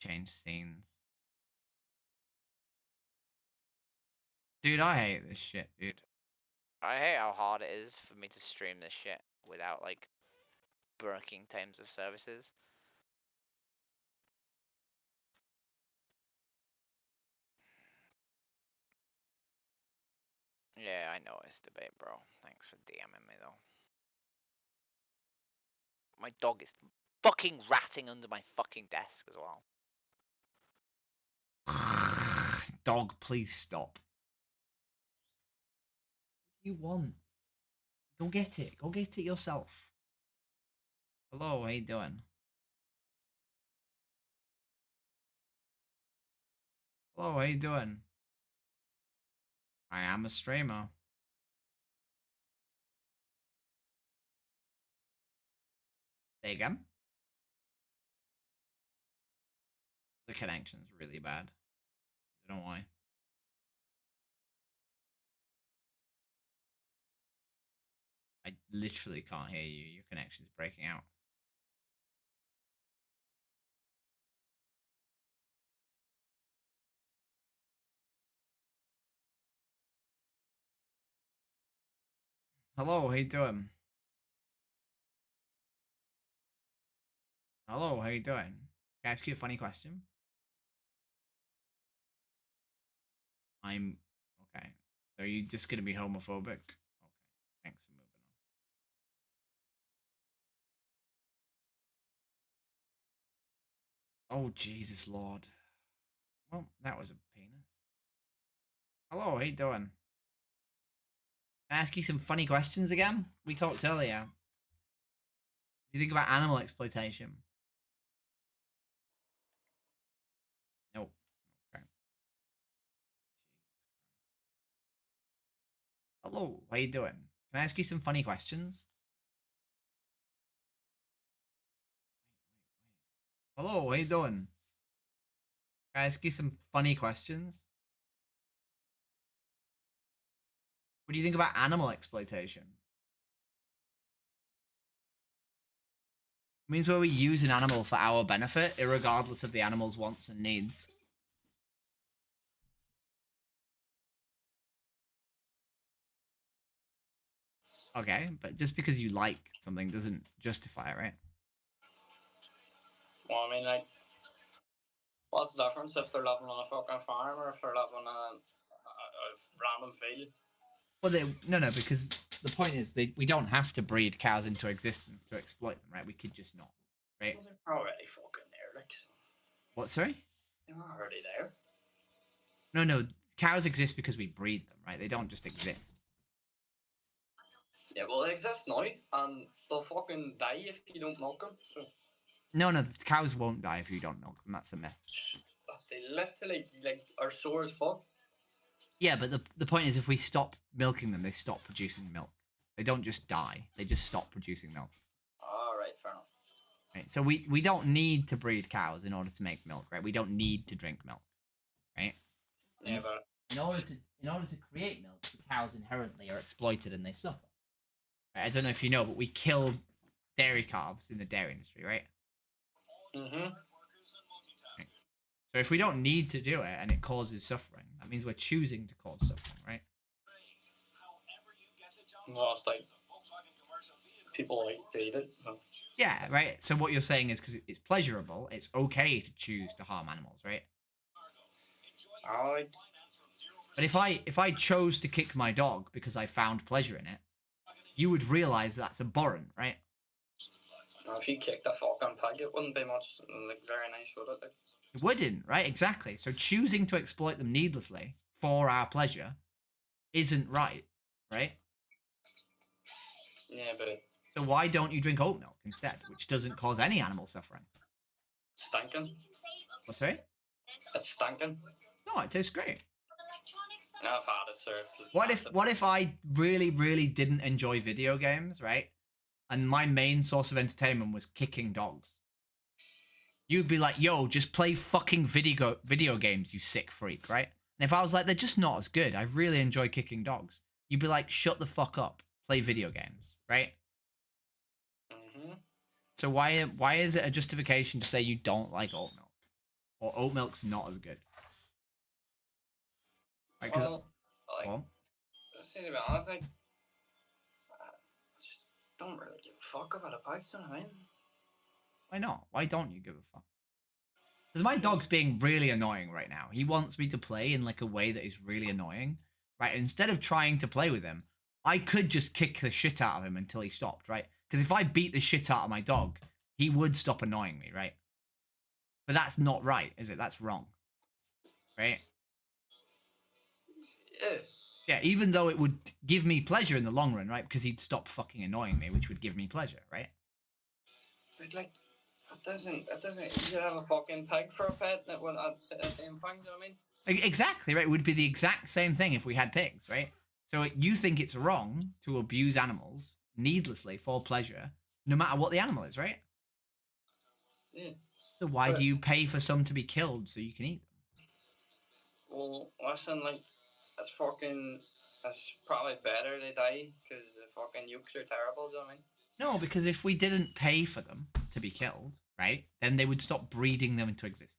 Change scenes. Dude, I hate this shit, dude. I hate how hard it is for me to stream this shit without like breaking terms of services. Yeah, I know it's debate, bro. Thanks for DMing me though. My dog is fucking ratting under my fucking desk as well. Dog, please stop. What do you want? Go get it. Go get it yourself. Hello, how you doing? Hello, how you doing? I am a streamer. Say again? The connection's really bad. I don't know why. I literally can't hear you. Your connection's breaking out. Hello, how you doing? Hello, how you doing? Can I ask you a funny question? I'm okay. So are you just gonna be homophobic? Okay, thanks for moving on. Oh Jesus Lord. Well, that was a penis. Hello, how you doing? Can I ask you some funny questions again? We talked earlier. What do you think about animal exploitation? Nope. Okay. Hello, how you doing? Can I ask you some funny questions? Hello, how you doing? Can I ask you some funny questions? What do you think about animal exploitation? It means where we use an animal for our benefit, irregardless of the animal's wants and needs. Okay, but just because you like something doesn't justify it, right? Well, I mean, like, what's the difference if they're living on a fucking farm or if they're living in a random field? Well, no, because the point is we don't have to breed cows into existence to exploit them, right? We could just not, right? Well, they're already fucking there, like. What, sorry? They're already there. No, cows exist because we breed them, right? They don't just exist. Yeah, well, they exist now, and they'll fucking die if you don't milk them. So. No, the cows won't die if you don't milk them. That's a myth. They literally, like, are sore as fuck. Yeah, but the point is, if we stop milking them, they stop producing milk. They don't just die. They just stop producing milk. All right, fair enough. Right? So we don't need to breed cows in order to make milk, right? We don't need to drink milk, right? Yeah, but In order to create milk, the cows inherently are exploited and they suffer. Right? I don't know if you know, but we kill dairy calves in the dairy industry, right? mhm. Right. So if we don't need to do it and it causes suffering, that means we're choosing to cause suffering, right? Well, it's like people like to eat it. So. Yeah, right. So what you're saying is because it's pleasurable, it's okay to choose to harm animals, right? Alright. But if I chose to kick my dog because I found pleasure in it, you would realize that's abhorrent, right? Now, if you kicked a fucking pig, it wouldn't be much like very nice, would it? Like, It wouldn't, right? Exactly. So choosing to exploit them needlessly for our pleasure isn't right, right? yeah, but So why don't you drink oat milk instead, which doesn't cause any animal suffering? stinking. What's that? It's stinking. No, it tastes great. I've had it, sir. What if I really, really didn't enjoy video games, right? And my main source of entertainment was kicking dogs. You'd be like, yo, just play fucking video games, you sick freak, right? And if I was like, they're just not as good, I really enjoy kicking dogs, you'd be like, shut the fuck up, play video games, right? Mm-hmm. So why is it a justification to say you don't like oat milk? Or oat milk's not as good? Right, 'cause- Well, like, well, to be honest, like, I just don't really give a fuck about a pig, you know what I mean? why not? Why don't you give a fuck? Because my dog's being really annoying right now. He wants me to play in like a way that is really annoying, right? And instead of trying to play with him, I could just kick the shit out of him until he stopped, right? Because if I beat the shit out of my dog, he would stop annoying me, right? But that's not right, is it? That's wrong, right? Yeah. Yeah, even though it would give me pleasure in the long run, right? Because he'd stop fucking annoying me, which would give me pleasure, right? But like, it doesn't. You should have a fucking pig for a pet. That would the same thing. Do you know what I mean? Exactly, right? It would be the exact same thing if we had pigs, right? So you think it's wrong to abuse animals needlessly for pleasure, no matter what the animal is, right? Yeah. So why do you pay for some to be killed so you can eat them? Well, listen, like, it's probably better they die because the fucking yolks are terrible. Do you know what I mean? No, because if we didn't pay for them to be killed, right, then they would stop breeding them into existence,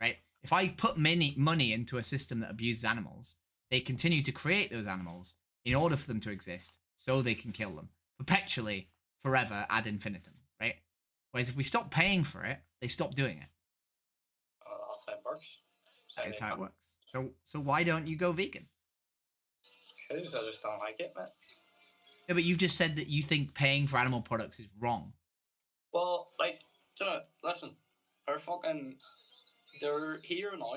right? If I put money into a system that abuses animals, they continue to create those animals in order for them to exist, so they can kill them perpetually, forever, ad infinitum, right? Whereas if we stop paying for it, they stop doing it. That's how it works. That is how it works. So why don't you go vegan? Because I just don't like it, man. Yeah, but you've just said that you think paying for animal products is wrong. Well, like, do you know, listen, they're here now,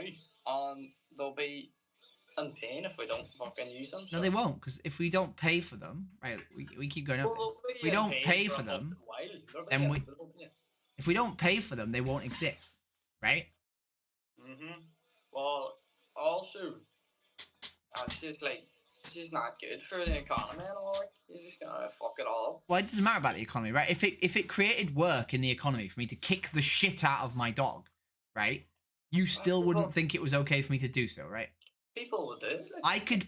and they'll be in pain if we don't fucking use them. No, they won't, because if we don't pay for them, right, we keep going over this. If we don't pay for them, then if we don't pay for them, they won't exist, right? Mm-hmm. Well, also, it's just like, it's just not good for the economy and all. Like, you're just gonna fuck it all up. Well, it doesn't matter about the economy, right? If it created work in the economy for me to kick the shit out of my dog, right, you still wouldn't think it was okay for me to do so, right? People would do it. I could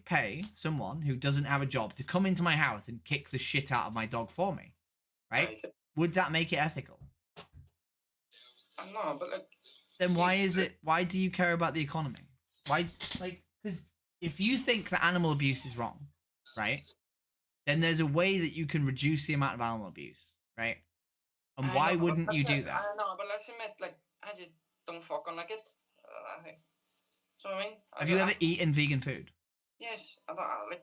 pay someone who doesn't have a job to come into my house and kick the shit out of my dog for me, right? Would that make it ethical? I don't know, but like... Then why do you care about the economy? Why, like, because if you think that animal abuse is wrong, right, then there's a way that you can reduce the amount of animal abuse, right? And why wouldn't you do that? I don't know, but let's admit, like, I just don't fucking like it. So I mean, Have you ever eaten vegan food? Yes, I'd rather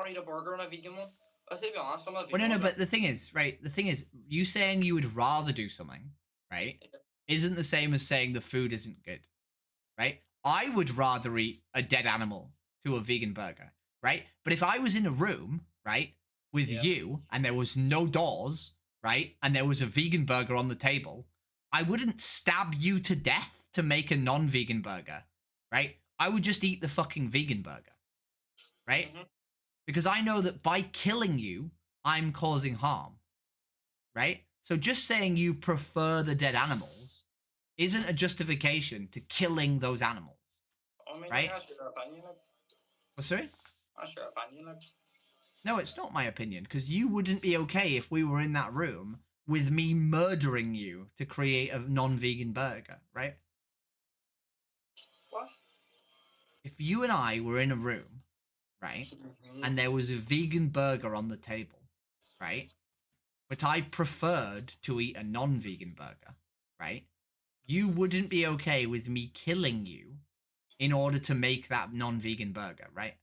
eat a burger than a vegan one. I'll be honest, I'm a vegan. Well, no, but the thing is, you saying you would rather do something, right, isn't the same as saying the food isn't good, right? I would rather eat a dead animal to a vegan burger, right? But if I was in a room, right, with you, and there was no doors, right, and there was a vegan burger on the table, I wouldn't stab you to death to make a non-vegan burger. right? I would just eat the fucking vegan burger, right? Mhm. Because I know that by killing you, I'm causing harm, right? So just saying you prefer the dead animals isn't a justification to killing those animals, I mean, right? that's your opinion. Like, Oh, sorry? that's your opinion. Like. No, it's not my opinion, because you wouldn't be okay if we were in that room with me murdering you to create a non-vegan burger, right? What? If you and I were in a room, right, and there was a vegan burger on the table, right, but I preferred to eat a non-vegan burger, right, you wouldn't be okay with me killing you in order to make that non-vegan burger, right?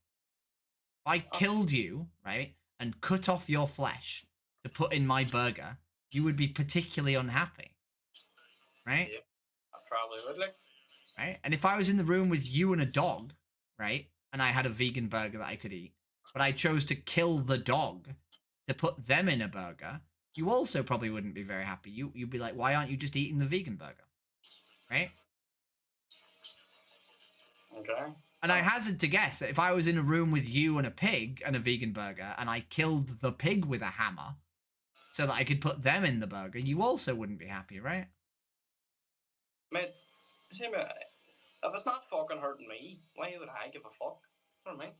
If I killed you, right, and cut off your flesh to put in my burger, you would be particularly unhappy, right? Yeah, I probably would. Like. Right? And if I was in the room with you and a dog, right, and I had a vegan burger that I could eat, but I chose to kill the dog to put them in a burger, you also probably wouldn't be very happy. You'd be like, why aren't you just eating the vegan burger? Right? Okay. And I hazard to guess that if I was in a room with you and a pig and a vegan burger, and I killed the pig with a hammer so that I could put them in the burger, you also wouldn't be happy, right? Mate, see, mate, if it's not fucking hurting me, why would I give a fuck? You know what I mean?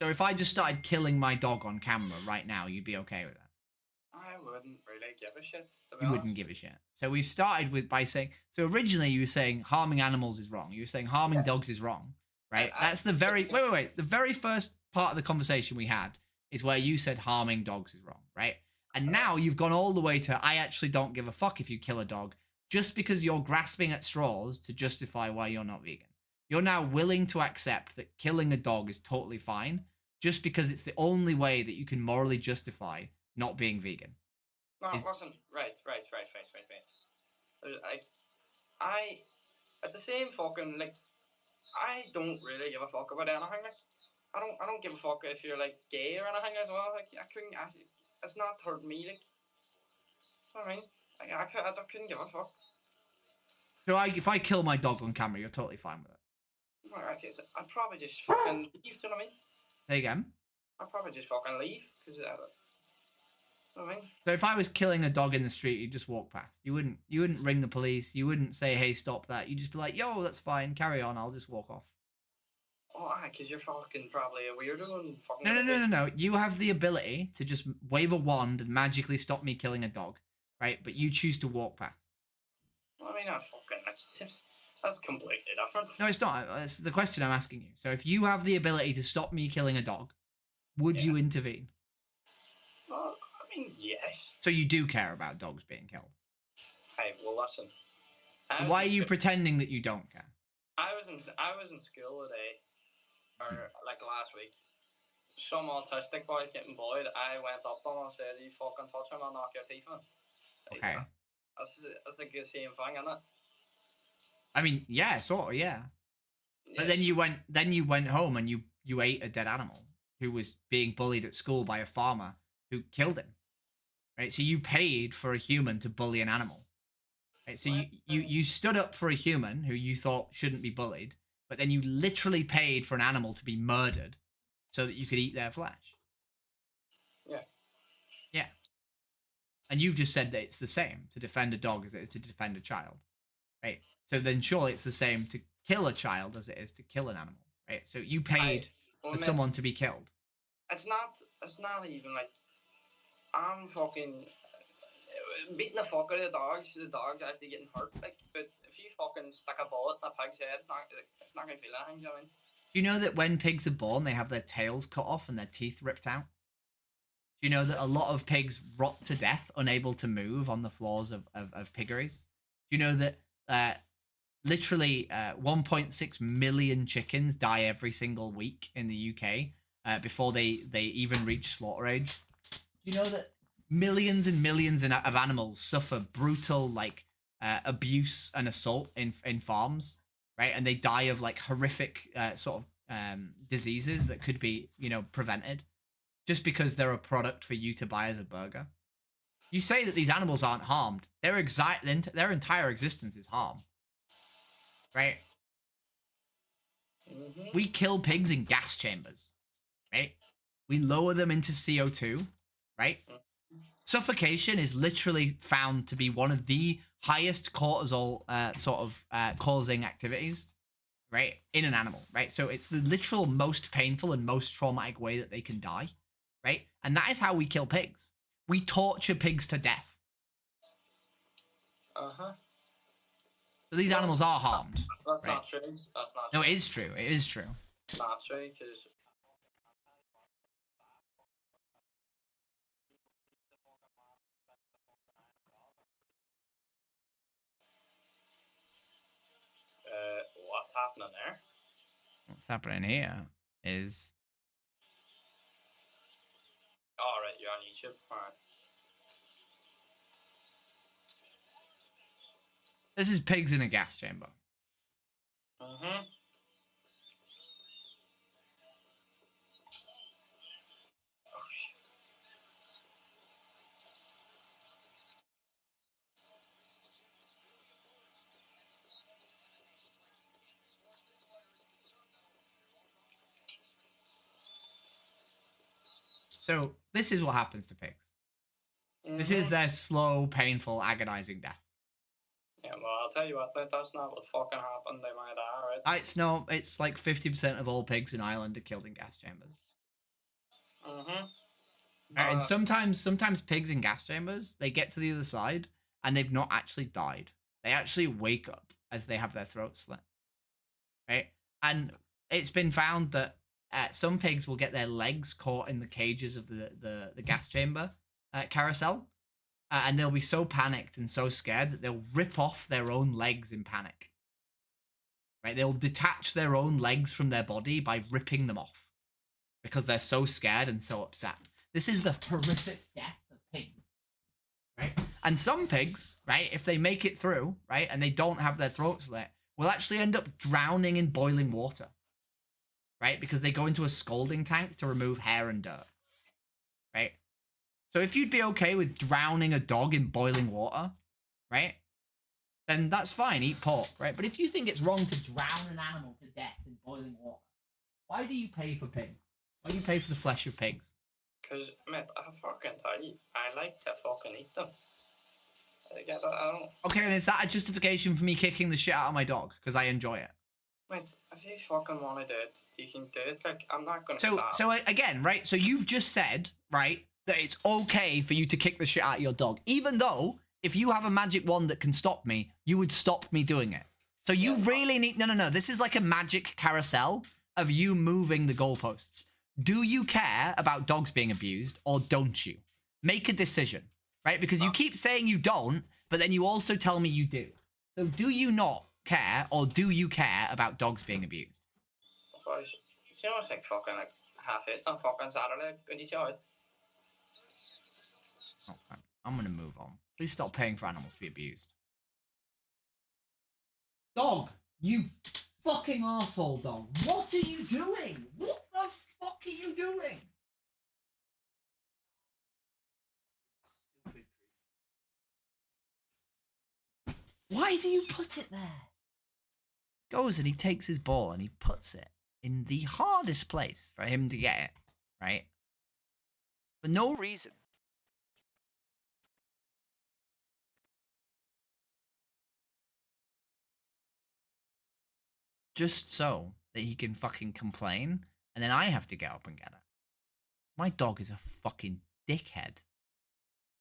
So if I just started killing my dog on camera right now, you'd be okay with that? I wouldn't really give a shit. To be You honest. wouldn't give a shit. So we've started with by saying, so originally you were saying harming animals is wrong. You were saying harming dogs is wrong, right? That's the very, wait. The very first part of the conversation we had is where you said harming dogs is wrong, right? And now you've gone all the way to, I actually don't give a fuck if you kill a dog, just because you're grasping at straws to justify why you're not vegan. You're now willing to accept that killing a dog is totally fine, just because it's the only way that you can morally justify not being vegan. No, it wasn't. Right. Like, it's the same fucking, like, I don't really give a fuck about anything. Like, I don't give a fuck if you're, like, gay or anything as well. Like, I couldn't actually, it's not hurt me, like, you know what I mean? Like, I couldn't give a fuck. So if I kill my dog on camera, you're totally fine with it? Okay, so I'd probably just fucking leave, do you know what I mean? Say again? I'd probably just fucking leave, because, you know what I mean? So if I was killing a dog in the street, you'd just walk past. You wouldn't ring the police. You wouldn't say, hey, stop that. You'd just be like, yo, that's fine. Carry on. I'll just walk off. Oh, because you're fucking probably a weirdo and fucking... No. You have the ability to just wave a wand and magically stop me killing a dog, right? But you choose to walk past. I mean, that's completely different. No, it's not. It's the question I'm asking you. So if you have the ability to stop me killing a dog, would you intervene? Well, I mean, yes. So you do care about dogs being killed? Hey, well, listen. Why are you pretending that you don't care? I was in school today, or like last week. Some autistic boy's getting bullied. I went up to him and said, "You fucking touch him, I'll knock your teeth in." Okay. That's like the same thing, isn't it? I mean, yeah, sort of, yeah. But then you went home and you ate a dead animal who was being bullied at school by a farmer who killed him. Right? So you paid for a human to bully an animal. Right? So you stood up for a human who you thought shouldn't be bullied, but then you literally paid for an animal to be murdered so that you could eat their flesh. Yeah. Yeah. And you've just said that it's the same to defend a dog as it is to defend a child. Right? So then surely it's the same to kill a child as it is to kill an animal. Right? So you paid for someone to be killed. It's not even like I'm fucking beating the fuck out of the dog's actually getting hurt. Like, but if you fucking stick a bullet in a pig's head, it's not gonna feel anything, you know what I mean? Do you know that when pigs are born, they have their tails cut off and their teeth ripped out? Do you know that a lot of pigs rot to death, unable to move on the floors of piggeries? Do you know that literally 1.6 million chickens die every single week in the UK before they even reach slaughter age? Do you know that millions and millions of animals suffer brutal abuse and assault in farms, right? And they die of like horrific sort of diseases that could be, prevented just because they're a product for you to buy as a burger. You say that these animals aren't harmed. Their entire existence is harm, right? We kill pigs in gas chambers, right? We lower them into CO2, right? Suffocation is literally found to be one of the highest cortisol causing activities, right, in an animal, right? So it's the literal most painful and most traumatic way that they can die, right? And that is how we kill pigs. We torture pigs to death. Uh-huh. So these animals are harmed. That's right? not true. That's not No, true. it is true. It is true. Not true, because... What's happening there? What's happening here is... Alright, you're on YouTube. Alright. This is pigs in a gas chamber. Mm-hmm. So this is what happens to pigs. This is their slow, painful, agonizing death. Yeah, well, I'll tell you what, that's not what fucking happened. They might die, right? It's like 50% of all pigs in Ireland are killed in gas chambers. Mm-hmm. And sometimes pigs in gas chambers, they get to the other side and they've not actually died. They actually wake up as they have their throats slit. Right? And it's been found that some pigs will get their legs caught in the cages of the gas chamber carousel. And they'll be so panicked and so scared that they'll rip off their own legs in panic. Right? They'll detach their own legs from their body by ripping them off because they're so scared and so upset. This is the horrific death of pigs. Right? And some pigs, right, if they make it through, right, and they don't have their throats slit, will actually end up drowning in boiling water. Right? Because they go into a scalding tank to remove hair and dirt. Right? So if you'd be okay with drowning a dog in boiling water, right, then that's fine, eat pork, right? But if you think it's wrong to drown an animal to death in boiling water, why do you pay for pig? Why do you pay for the flesh of pigs? Because, mate, I like to fucking eat them. I don't... Okay, and is that a justification for me kicking the shit out of my dog? Because I enjoy it. Mate, if you fucking want to do it, you can do it. Like, I'm not going to stop. So again, right, so you've just said, right, that it's okay for you to kick the shit out of your dog, even though if you have a magic wand that can stop me, you would stop me doing it. So you really need... No. This is like a magic carousel of you moving the goalposts. Do you care about dogs being abused or don't you? Make a decision, right? Because you keep saying you don't, but then you also tell me you do. So do you not care or do you care about dogs being abused? Boys, you know what's like fucking like half it on fucking Saturday? Could you show it? Okay, I'm gonna move on. Please stop paying for animals to be abused. Dog, you fucking asshole dog. What are you doing? What the fuck are you doing? Why do you put it there? Goes and he takes his ball and he puts it in the hardest place for him to get it, right? For no reason. Just so that he can fucking complain, and then I have to get up and get it. My dog is a fucking dickhead.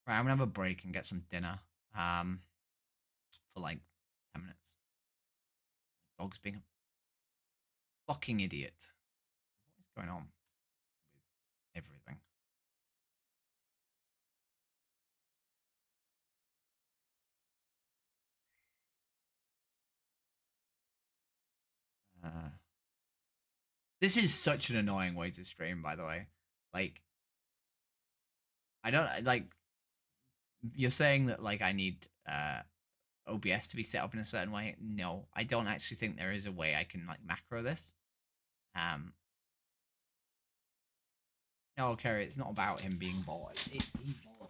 Right, I'm gonna have a break and get some dinner. For like 10 minutes. My dog's being a fucking idiot. What is going on with everything? This is such an annoying way to stream, by the way. Like, I don't like. You're saying that like I need OBS to be set up in a certain way. No, I don't actually think there is a way I can like macro this. No, Kerry, it's not about him being bored. It's he's bored.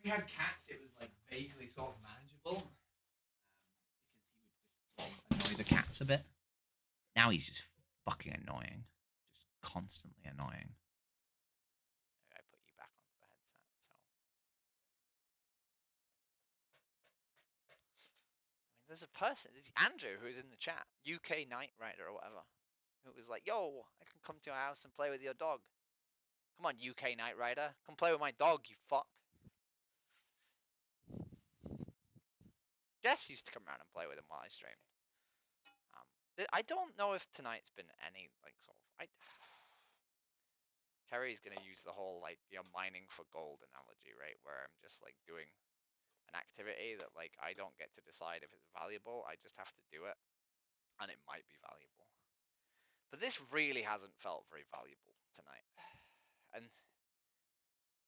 we had cats, it was like vaguely sort of manageable because he would just sort of annoy the cats a bit. Now he's just fucking annoying, just constantly annoying. I put you back onto the headset. So I mean, there's a person, there's Andrew, who's in the chat, UK Night Rider or whatever, who was like, "Yo, I can come to your house and play with your dog. Come on, UK Night Rider, come play with my dog, you fuck." Jess used to come around and play with him while I streamed. I don't know if tonight's been any like sort of. Kerry's gonna use the whole like mining for gold analogy, right? Where I'm just like doing an activity that like I don't get to decide if it's valuable. I just have to do it, and it might be valuable. But this really hasn't felt very valuable tonight, and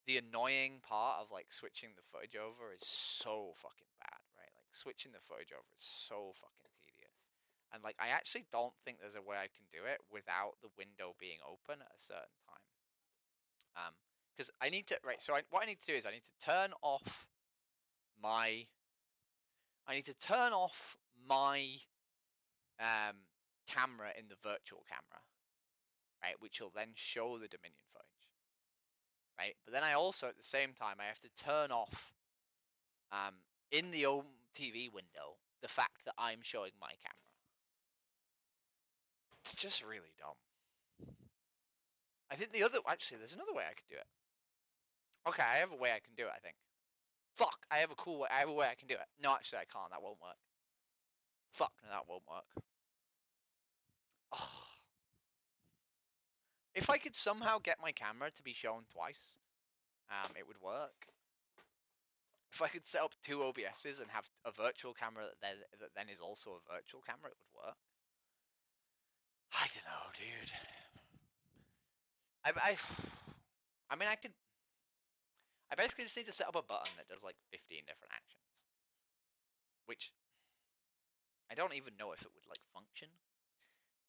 the annoying part of like switching the footage over is so fucking bad, right? Like switching the footage over is so fucking tedious. And like I actually don't think there's a way I can do it without the window being open at a certain time. Because I need to what I need to do is I need to turn off my camera in the virtual camera, right? Which will then show the Dominion footage. Right? But then I also, at the same time, I have to turn off, in the home TV window, the fact that I'm showing my camera. It's just really dumb. I think actually, there's another way I could do it. Okay, I have a way I can do it, I think. Fuck, I have a way I can do it. No, actually, I can't. That won't work. Fuck, no, that won't work. Oh. If I could somehow get my camera to be shown twice, it would work. If I could set up 2 OBSs and have a virtual camera that then is also a virtual camera, it would work. I don't know, dude. I mean, I basically just need to set up a button that does like 15 different actions, which I don't even know if it would like function,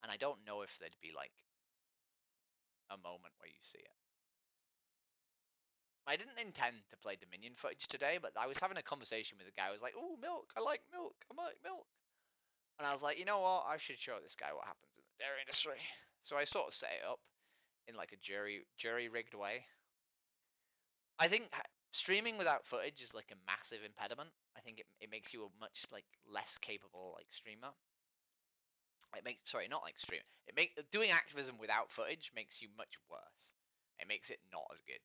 and I don't know if there'd be like a moment where you see it. I didn't intend to play Dominion footage today, but I was having a conversation with a guy who was like, "Oh, milk, I like milk, I like milk." And I was like, you know what, I should show this guy what happens in the dairy industry. So I sort of set it up in like a jury rigged way. I think streaming without footage is like a massive impediment. I think it makes you a much like less capable like streamer. Not like stream. Doing activism without footage makes you much worse. It makes it not as good.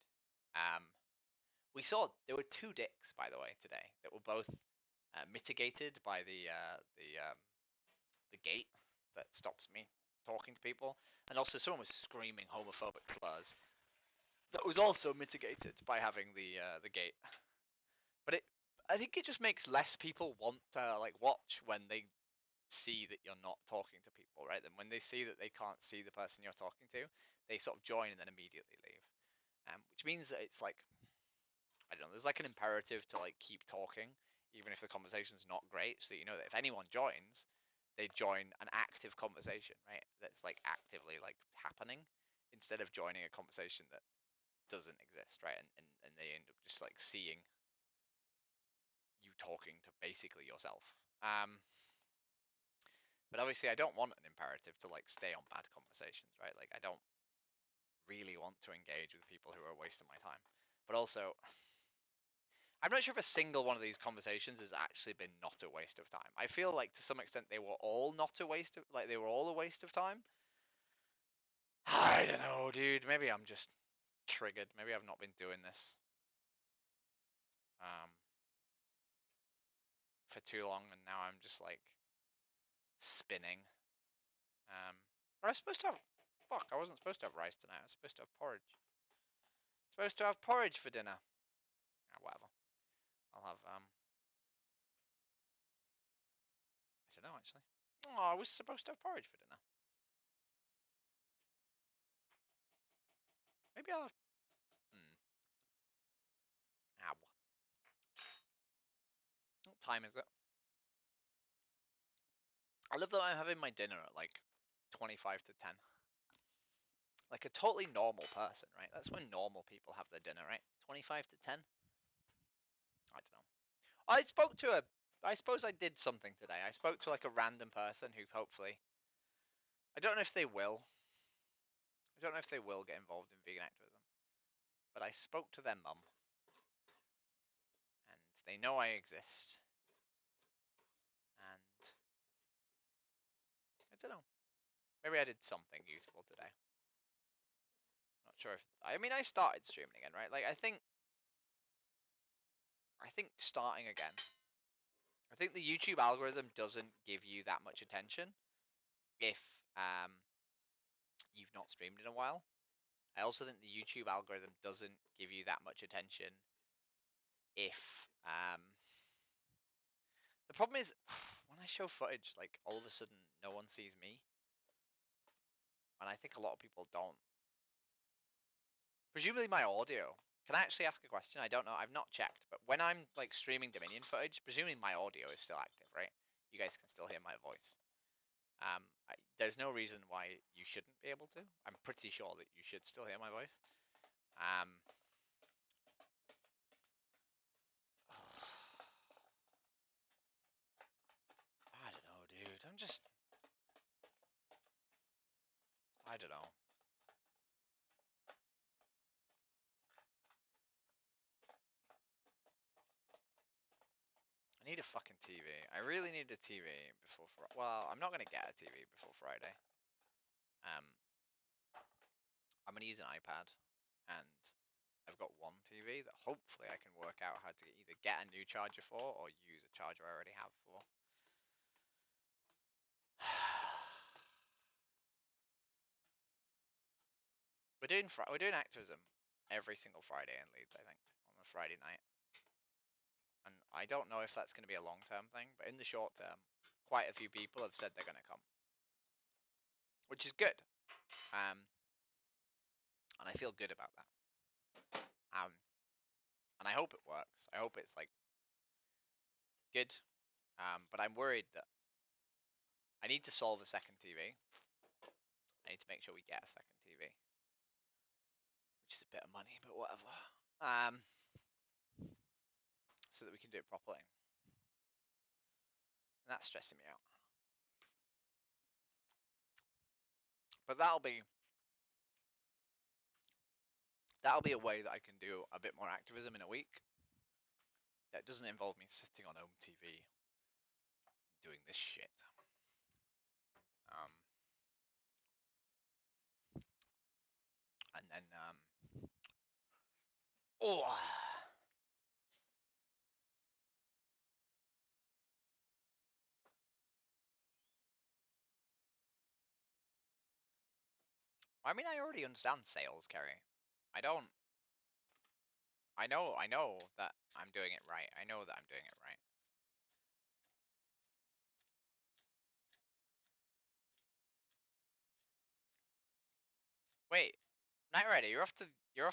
We saw there were 2 dicks, by the way, today that were both mitigated by the gate that stops me talking to people, and also someone was screaming homophobic slurs. That was also mitigated by having the gate. But I think it just makes less people want to like watch when they see that you're not talking to people, right? Then when they see that they can't see the person you're talking to, they sort of join and then immediately leave. Which means that it's like, I don't know, there's like an imperative to like keep talking, even if the conversation's not great, so that you know that if anyone joins, they join an active conversation, right? That's like actively like happening, instead of joining a conversation that doesn't exist, right? And they end up just like seeing you talking to basically yourself. But obviously I don't want an imperative to like stay on bad conversations, right? Like I don't really want to engage with people who are wasting my time. But also, I'm not sure if a single one of these conversations has actually been not a waste of time. I feel like to some extent they were all not a waste of, like they were all a waste of time. I don't know, dude. Maybe I'm just triggered. Maybe I've not been doing this for too long, and now I'm just like spinning. Or I was supposed to have. Fuck! I wasn't supposed to have rice tonight. I was supposed to have porridge. Supposed to have porridge for dinner. Whatever. I'll have I don't know actually. Oh, I was supposed to have porridge for dinner. Maybe I'll have. Ow. What time is it? I love that I'm having my dinner at like 25 to 10. Like a totally normal person, right? That's when normal people have their dinner, right? 25 to 10. I don't know. I spoke to a. I suppose I did something today. I spoke to like a random person who hopefully. I don't know if they will. I don't know if they will get involved in vegan activism, but I spoke to their mum, and they know I exist, and I don't know. Maybe I did something useful today. Not sure if I mean I started streaming again, right? Like I think starting again. I think the YouTube algorithm doesn't give you that much attention if you've not streamed in a while. I also think the YouTube algorithm doesn't give you that much attention if the problem is when I show footage, like all of a sudden no one sees me, and I think a lot of people don't. Presumably my audio. Can I actually ask a question? I don't know. I've not checked, but when I'm like streaming Dominion footage, presumably my audio is still active, right? You guys can still hear my voice. There's no reason why you shouldn't be able to. I'm pretty sure that you should still hear my voice. I don't know, dude. I don't know. I need a fucking TV. I really need a TV before well, I'm not gonna get a TV before Friday. I'm gonna use an iPad, and I've got one TV that hopefully I can work out how to either get a new charger for or use a charger I already have for. We're doing activism every single Friday in Leeds, I think, on a Friday night. And I don't know if that's going to be a long-term thing, but in the short term, quite a few people have said they're going to come, which is good. And I feel good about that. And I hope it works. I hope it's like good. But I'm worried that I need to solve a second TV. I need to make sure we get a second TV, which is a bit of money, but whatever. So that we can do it properly. And that's stressing me out. But that'll be a way that I can do a bit more activism in a week. That doesn't involve me sitting on home TV doing this shit. And then I mean, I already understand sales, Kerry. I know that I'm doing it right. I know that I'm doing it right. Wait, Night Rider, you're off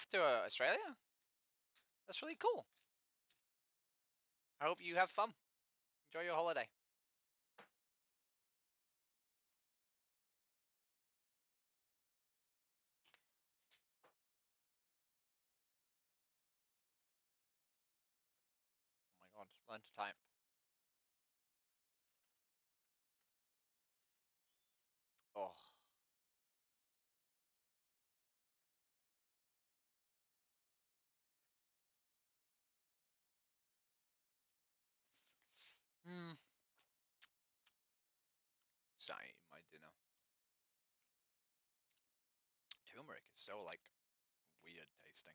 to Australia? That's really cool. I hope you have fun. Enjoy your holiday. Oh my god, learn to type. Oh. Starting eating my dinner. Turmeric is so like weird tasting.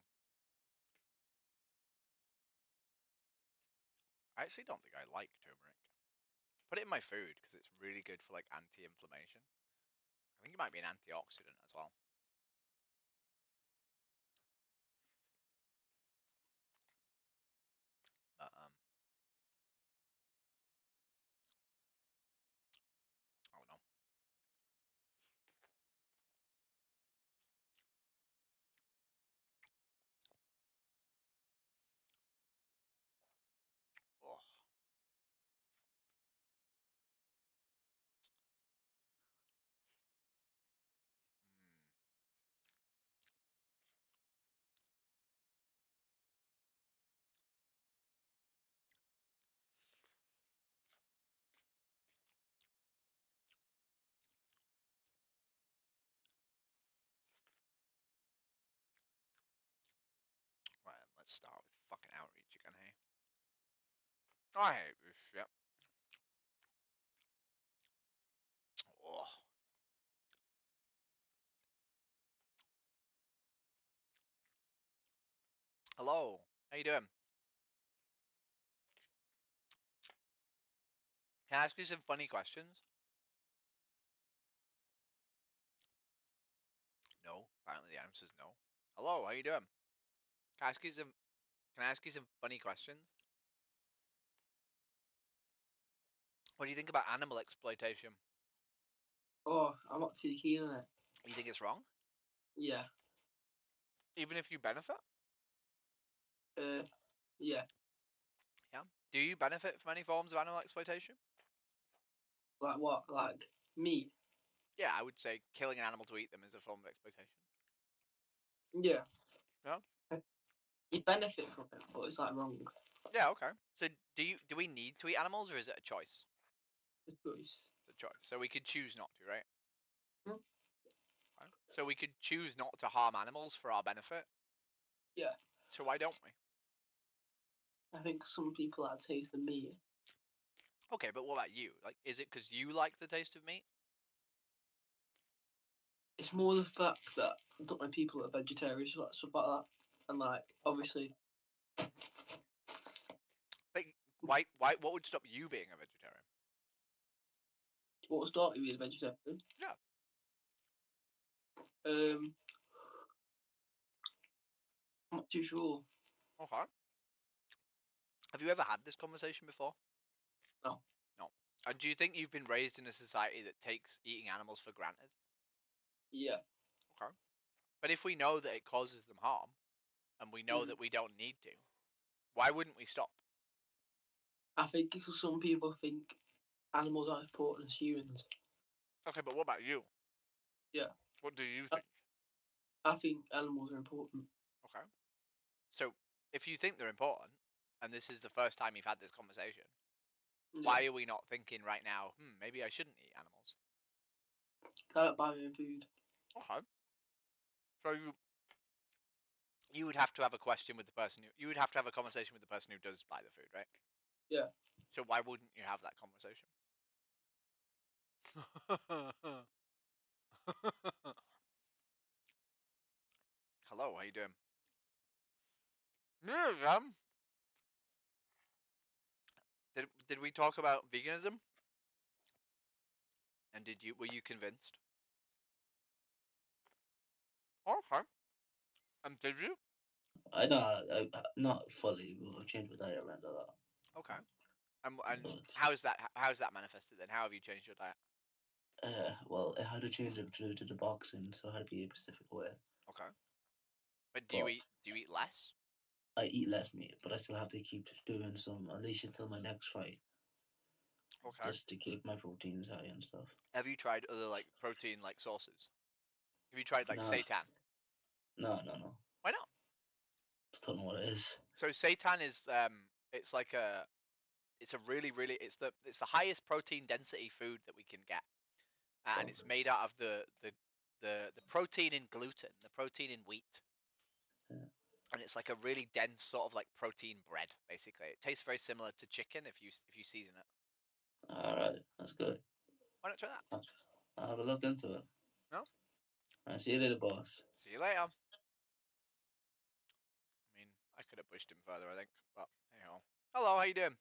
I actually don't think I like turmeric. Put it in my food because it's really good for like anti-inflammation. I think it might be an antioxidant as well. But I don't know. Oh. start with fucking outreach again, hey? I hate this shit. Oh. Hello, how you doing? Can I ask you some funny questions? No, apparently the answer is no. Hello, how you doing? Can I ask you some? Can I ask you some funny questions? What do you think about animal exploitation? Oh, I'm not too keen on it. You think it's wrong? Yeah. Even if you benefit? Yeah. Yeah. Do you benefit from any forms of animal exploitation? Like what? Like meat? Yeah, I would say killing an animal to eat them is a form of exploitation. Yeah. Yeah. You benefit from it, but it's like wrong. Yeah. Okay. So do we need to eat animals, or is it a choice? It's choice. It's a choice. So we could choose not to, right? Hmm? Right. So we could choose not to harm animals for our benefit. Yeah. So why don't we? I think some people like taste the meat. Okay, but what about you? Like, is it because you like the taste of meat? It's more the fact that I don't like people that are vegetarians, like stuff like that, and like obviously. But why? What would stop you being a vegetarian? What started being a vegetarian? Yeah. I'm not too sure. Okay. Have you ever had this conversation before? No. No. And do you think you've been raised in a society that takes eating animals for granted? Yeah. Okay. But if we know that it causes them harm, and we know that we don't need to, why wouldn't we stop? I think because some people think animals are important as humans. Okay, but what about you? Yeah. What do you think? I think animals are important. Okay. So, if you think they're important, and this is the first time you've had this conversation, why are we not thinking right now, maybe I shouldn't eat animals? I don't buy my own food. Okay. So you would have to have a question with the person you would have to have a conversation with the person who does buy the food, right? Yeah. So why wouldn't you have that conversation? Hello, how you doing? Yeah, did we talk about veganism? And were you convinced? Okay. And did you? I know, not fully, but I've changed my diet around a lot. Okay. And So how's that manifested then? How have you changed your diet? well, I had to change it to the boxing, so I had to be a specific way. Okay. But do you eat less? I eat less meat, but I still have to keep doing some, at least until my next fight. Okay. Just to keep my proteins high and stuff. Have you tried other like protein like sources? Have you tried like No. seitan? No. Why not? Just don't know what it is. So seitan is it's like it's a really it's the highest protein density food that we can get, and it's made out of the protein in gluten, the protein in wheat. Yeah. And it's like a really dense sort of like protein bread, basically. It tastes very similar to chicken if you season it. All right, that's good. Why not try that? I'll have a look into it. No. I'll see you later, boss. See you later. I mean, I could have pushed him further, I think, but anyhow. Hello, how you doing?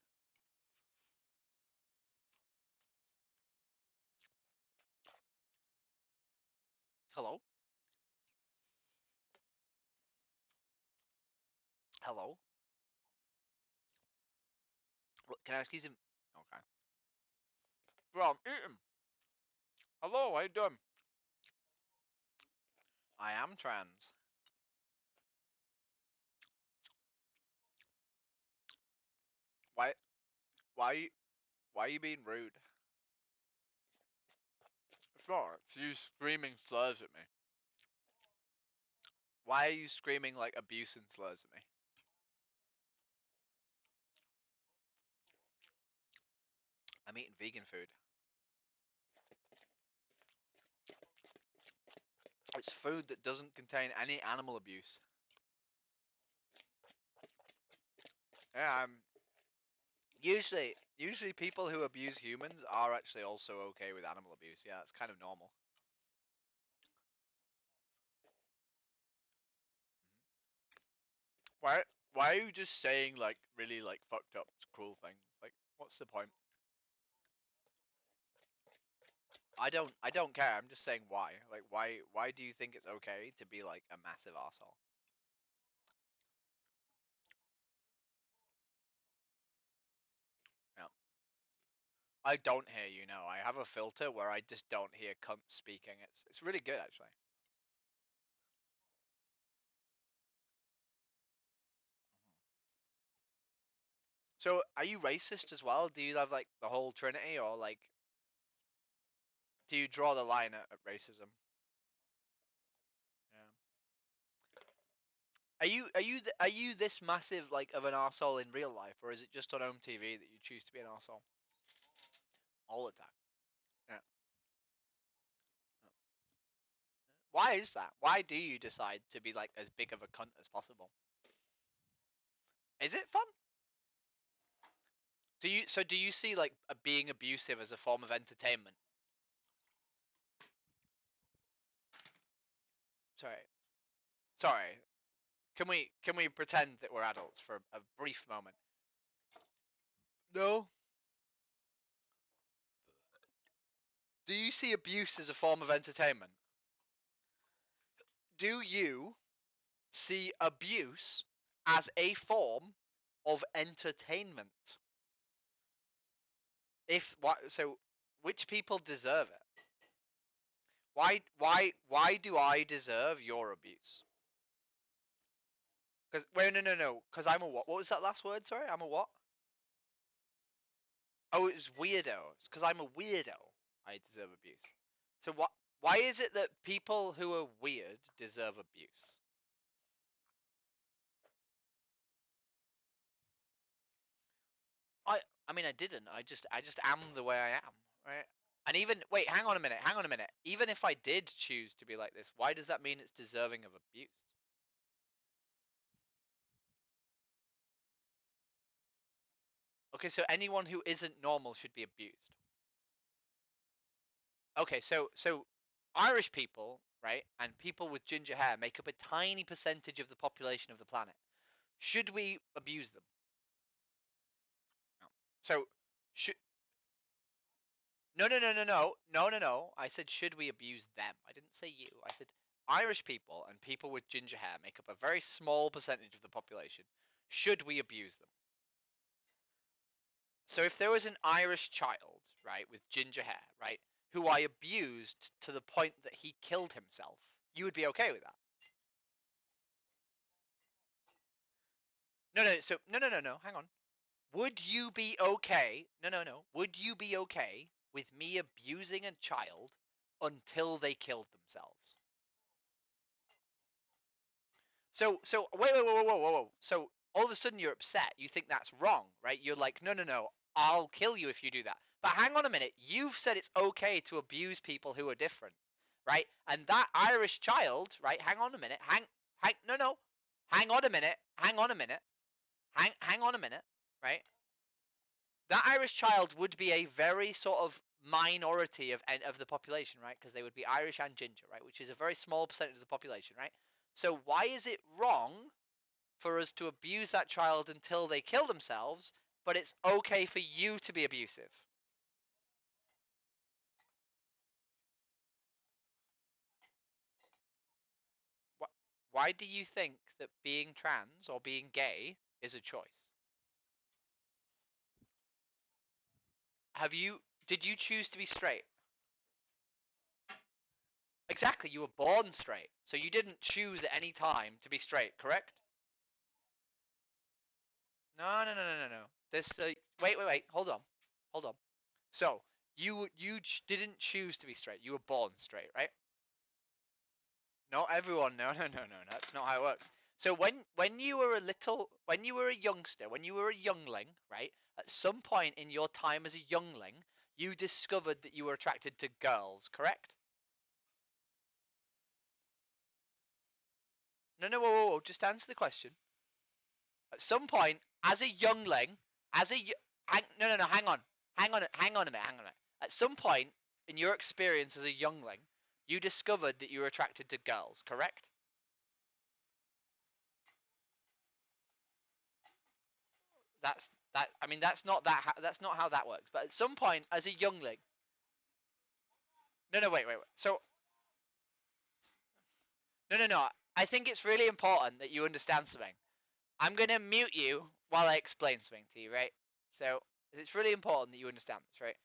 Hello. Hello. Can I ask you some? Okay. Bro, I'm eating. Hello, how you doing? I am trans. Why? Why? Why are you being rude? It's not. It's you screaming slurs at me. Why are you screaming like abuse and slurs at me? I'm eating vegan food. It's food that doesn't contain any animal abuse. Yeah, usually people who abuse humans are actually also okay with animal abuse. Yeah, it's kind of normal. Why why are you just saying like really like fucked up cruel things? Like what's the point? I don't care. I'm just saying why. Like why do you think it's okay to be like a massive asshole? Yeah. I don't hear you now. I have a filter where I just don't hear cunts speaking. It's really good actually. So are you racist as well? Do you have like the whole trinity, or like do you draw the line at racism? Yeah. Are you this massive like of an arsehole in real life, or is it just on home TV that you choose to be an arsehole all the time? Yeah. Why is that? Why do you decide to be like as big of a cunt as possible? Is it fun? Do you see like being abusive as a form of entertainment? Sorry. Sorry. Can we pretend that we're adults for a brief moment? No. Do you see abuse as a form of entertainment? Do you see abuse as a form of entertainment? If what so which people deserve it? Why do I deserve your abuse? Because wait, no. Because I'm a what? What was that last word? Sorry, I'm a what? Oh, it was weirdo. It's because I'm a weirdo. I deserve abuse. So what? Why is it that people who are weird deserve abuse? I I mean I didn't. I just am the way I am, right? And even wait, hang on a minute. Hang on a minute. Even if I did choose to be like this, why does that mean it's deserving of abuse? Okay, so anyone who isn't normal should be abused. Okay, so Irish people, right, and people with ginger hair make up a tiny percentage of the population of the planet. Should we abuse them? No. So, should no. I said should we abuse them? I didn't say you. I said Irish people and people with ginger hair make up a very small percentage of the population. Should we abuse them? So if there was an Irish child, right, with ginger hair, right, who I abused to the point that he killed himself, you would be okay with that? No. Hang on. Would you be okay? No. Would you be okay with me abusing a child until they killed themselves? So whoa. So all of a sudden you're upset. You think that's wrong, right? You're like, no. I'll kill you if you do that. But hang on a minute. You've said it's okay to abuse people who are different, right? And that Irish child, right? Hang on a minute. No. Hang on a minute. Hang on a minute. Hang on a minute, right? That Irish child would be a very sort of minority of the population, right? Because they would be Irish and ginger, right? Which is a very small percentage of the population, right? So why is it wrong for us to abuse that child until they kill themselves, but it's okay for you to be abusive? Why do you think that being trans or being gay is a choice? Did you choose to be straight? Exactly, you were born straight. So you didn't choose at any time to be straight, correct? No. This wait. Hold on. So didn't choose to be straight. You were born straight, right? Not everyone. No. That's not how it works. So when you were when you were a youngster, when you were a youngling, right? At some point in your time as a youngling, you discovered that you were attracted to girls, correct? No. Whoa. Just answer the question. At some point, as a youngling, no, hang on a minute. At some point in your experience as a youngling, you discovered that you were attracted to girls, correct? I mean, that's not how that works. But at some point, as a youngling, wait. So, no. I think it's really important that you understand something. I'm gonna mute you while I explain something to you, right? So, it's really important that you understand this, right?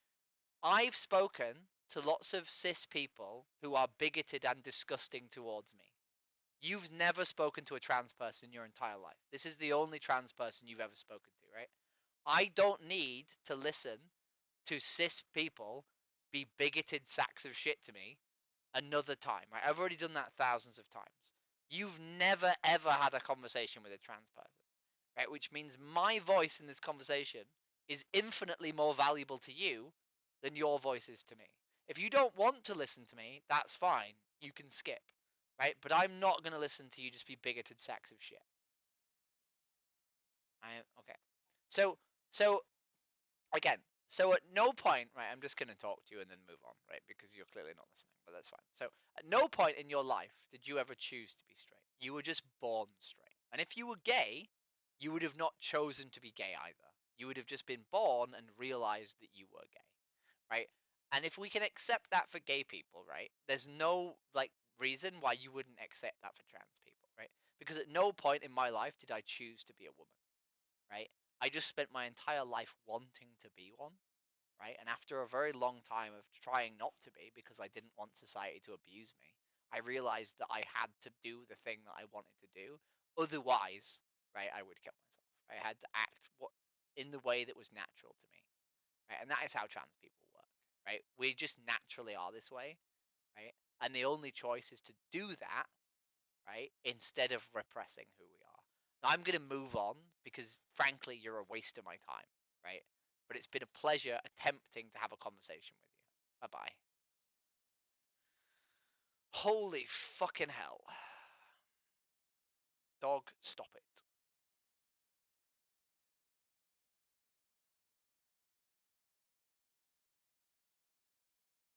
I've spoken to lots of cis people who are bigoted and disgusting towards me. You've never spoken to a trans person in your entire life. This is the only trans person you've ever spoken to, right? I don't need to listen to cis people be bigoted sacks of shit to me another time, right? I've already done that thousands of times. You've never ever had a conversation with a trans person, right? Which means my voice in this conversation is infinitely more valuable to you than your voice is to me. If you don't want to listen to me, that's fine. You can skip, right? But I'm not going to listen to you just be bigoted sacks of shit. Okay. So again, so at no point, right, I'm just going to talk to you and then move on, right, because you're clearly not listening, but that's fine. So at no point in your life did you ever choose to be straight. You were just born straight. And if you were gay, you would have not chosen to be gay either. You would have just been born and realized that you were gay, right? And if we can accept that for gay people, right, there's no, like, reason why you wouldn't accept that for trans people, right? Because at no point in my life did I choose to be a woman, right? I just spent my entire life wanting to be one, right? And after a very long time of trying not to be because I didn't want society to abuse me, I realized that I had to do the thing that I wanted to do. Otherwise, right, I would kill myself. I had to act in the way that was natural to me, right? And that is how trans people work, right? We just naturally are this way, right? And the only choice is to do that, right, instead of repressing who we are. Now, I'm going to move on because, frankly, you're a waste of my time, right? But it's been a pleasure attempting to have a conversation with you. Bye-bye. Holy fucking hell. Dog, stop it.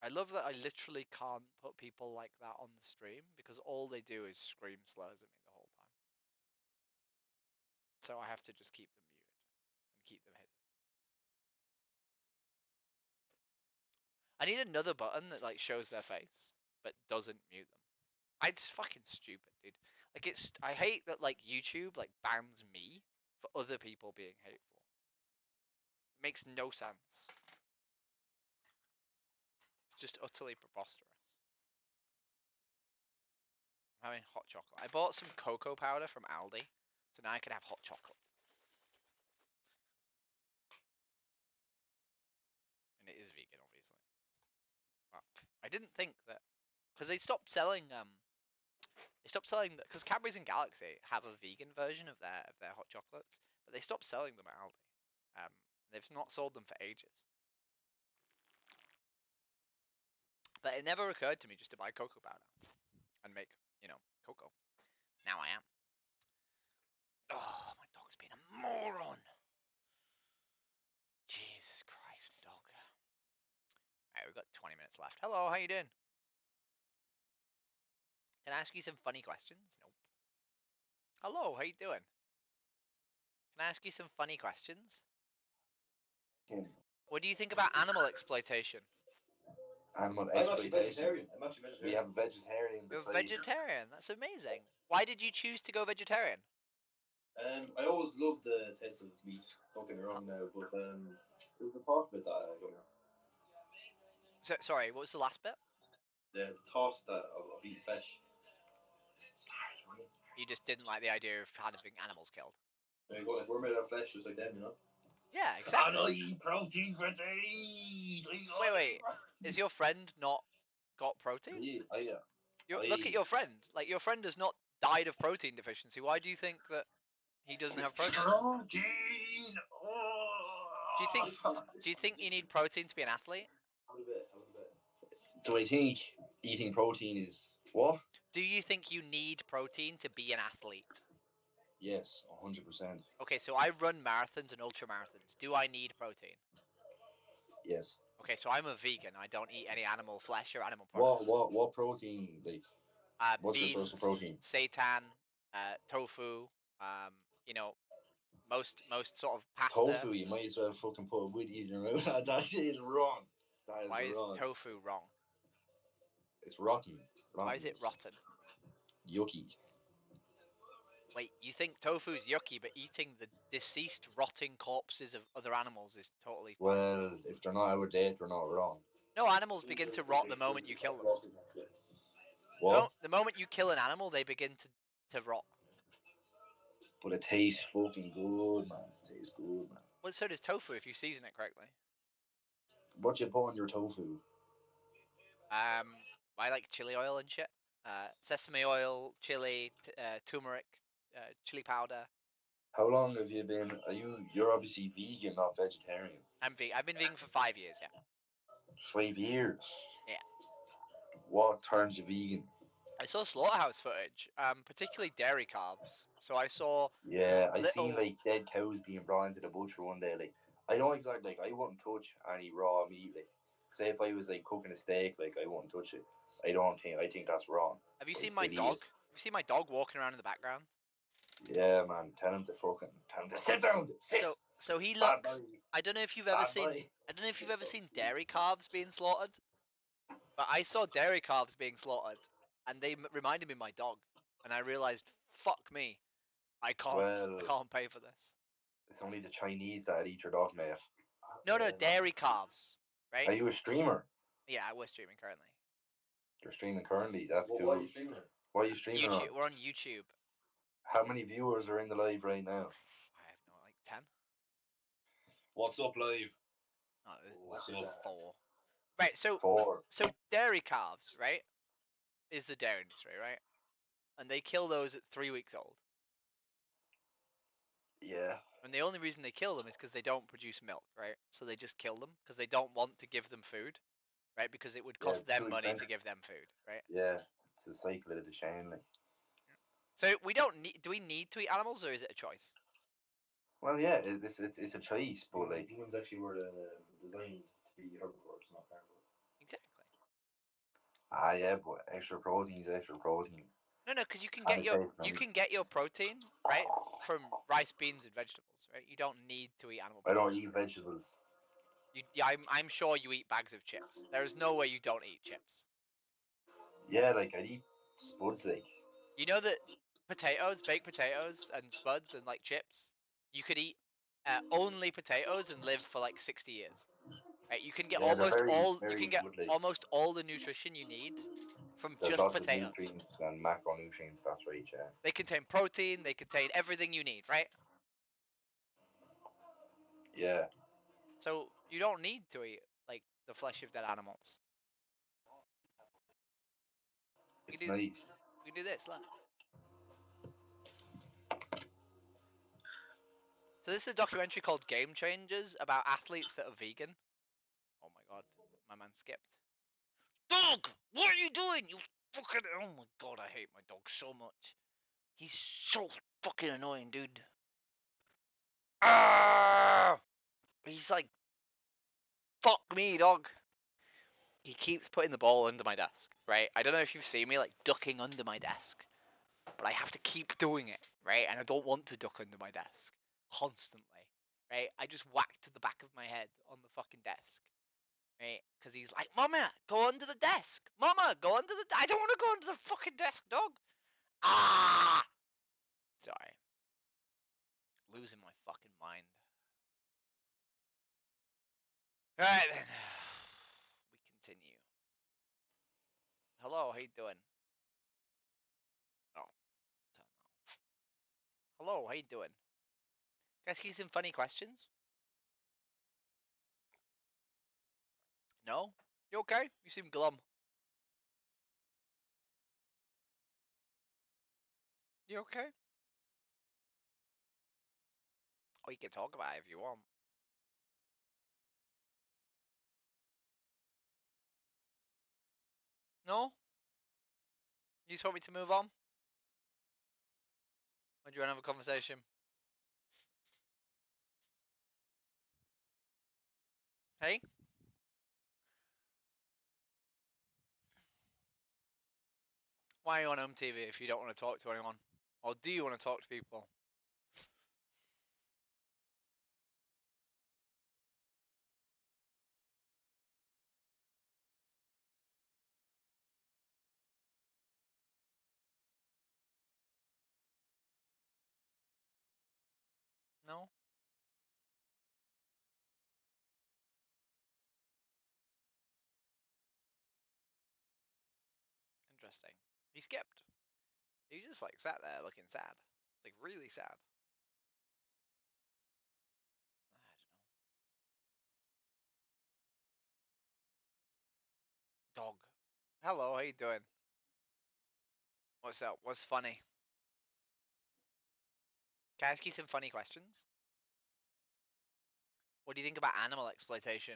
I love that I literally can't put people like that on the stream because all they do is scream slurs at me the whole time. So I have to just keep them muted and keep them hidden. I need another button that like shows their face but doesn't mute them. It's fucking stupid, dude. Like I hate that like YouTube like bans me for other people being hateful. It makes no sense. It's just utterly preposterous. I'm having hot chocolate. I bought some cocoa powder from Aldi, so now I can have hot chocolate. And it is vegan, obviously. Well, I didn't think that because they stopped selling because Cadbury's and Galaxy have a vegan version of their hot chocolates, but they stopped selling them at Aldi. They've not sold them for ages. But it never occurred to me just to buy cocoa powder and make, cocoa. Now I am. Oh, my dog's been a moron. Jesus Christ, dog. Alright, we've got 20 minutes left. Hello, how you doing? Can I ask you some funny questions? Nope. Hello, how you doing? Can I ask you some funny questions? What do you think about animal exploitation? Animal I'm actually exploitation. vegetarian. I'm actually vegetarian. We have a vegetarian You're beside. vegetarian. That's amazing. Why did you choose to go vegetarian? I always loved the taste of meat. Don't get me wrong now, but there was the thought about that going on. So, sorry, what was the last bit? The thought that of eating flesh. You just didn't like the idea of having animals killed. There you go, like we're made of flesh just like them, you know? Yeah, exactly. And I eat protein for days. Wait. Is your friend not got protein? Look at your friend. Like, your friend has not died of protein deficiency. Why do you think that he doesn't have protein? Protein! Do you think you need protein to be an athlete? Do I think eating protein is what? Do you think you need protein to be an athlete? Yes, 100%. Okay, so I run marathons and ultra marathons. Do I need protein? Yes. Okay, so I'm a vegan. I don't eat any animal flesh or animal products. What protein, like, what's your Beef, source of protein? seitan, tofu, you know, most sort of pasta. Tofu, you might as well fucking put a weed eater in your mouth. That shit is wrong. That is Why is wrong. tofu wrong? It's rotten. Why is it rotten? Yucky. Wait, you think tofu's yucky, but eating the deceased, rotting corpses of other animals is totally fine? Well, if they're not out of date, they're not wrong. No, animals begin to rot the moment you kill them. What? The moment you kill an animal, they begin to rot. But it tastes fucking good, man. It tastes good, man. Well, so does tofu if you season it correctly. What you put on your tofu? I like chili oil and shit. Sesame oil, chili, turmeric, chili powder. How long have you been? You're obviously vegan, not vegetarian. I've been vegan for 5 years, yeah. 5 years. Yeah. What turns you vegan? I saw slaughterhouse footage, particularly dairy calves. So I saw. Yeah, I seen like dead cows being brought into the butcher one day. Like, I don't exactly like. I wouldn't touch any raw meat. Like, say if I was like cooking a steak, like I wouldn't touch it. I think that's wrong. Have you seen my dog? Have you seen my dog walking around in the background? Yeah, man. Tell him to sit down. Sit. So he looks. I don't know if you've ever seen. I don't know if you've ever seen dairy calves being slaughtered. But I saw dairy calves being slaughtered, and they reminded me of my dog, and I realized, fuck me, I can't pay for this. It's only the Chinese that eat your dog, mate. No, dairy calves, right? Are you a streamer? Yeah, we're streaming currently. You're streaming currently. That's cool. Why are you streaming? What are you streaming YouTube. on? We're on YouTube. How many viewers are in the live right now? I have no, like 10. What's up, live? Oh, what's 4. Right, so 4. So dairy calves, right, is the dairy industry, right? And they kill those at 3 weeks old. Yeah. And the only reason they kill them is because they don't produce milk, right? So they just kill them because they don't want to give them food, right? Because it would cost them money to give them food, right? Yeah, it's the cycle of the chain, like. So we don't need. Do we need to eat animals, or is it a choice? Well, yeah, it's a choice, but like humans actually were designed to be herbivores, not carnivores. Exactly. Yeah, but extra protein is extra protein. No, because you can get your protein, right, from rice, beans, and vegetables, right? You don't need to eat animal I protein. don't eat vegetables. I'm sure you eat bags of chips. There is no way you don't eat chips. Yeah, like I eat spuds, like. You know that potatoes, baked potatoes, and spuds, and like chips, you could eat only potatoes and live for like 60 years. Right? You can get almost all the nutrition you need from There's just lots potatoes. Of nutrients and macronutrients. That's right, yeah. They contain protein. They contain everything you need, right? Yeah. So you don't need to eat like the flesh of dead animals. It's nice. We can do this, look. So this is a documentary called Game Changers about athletes that are vegan. Oh my god, my man skipped. Dog, what are you doing? You fucking... Oh my god, I hate my dog so much. He's so fucking annoying, dude. Ah! He's like, fuck me, dog. He keeps putting the ball under my desk, right? I don't know if you've seen me like ducking under my desk, but I have to keep doing it, right? And I don't want to duck under my desk constantly, right? I just whacked the back of my head on the fucking desk, right? Because he's like, Mama, go under the desk. Mama, go under the... I don't want to go under the fucking desk, dog. Ah! Sorry. Losing my fucking mind. Alright then. We continue. Hello, how you doing? Oh. Hello, how you doing? Can I ask you some funny questions? No? You okay? You seem glum. You okay? Oh, you can talk about it if you want. No? You just want me to move on? Would you want to have a conversation? Hey? Why are you on home TV if you don't want to talk to anyone? Or do you want to talk to people? No? Interesting. He skipped. He just like sat there looking sad. Like really sad. I don't know. Dog. Hello, how you doing? What's up? What's funny? Can I ask you some funny questions? What do you think about animal exploitation?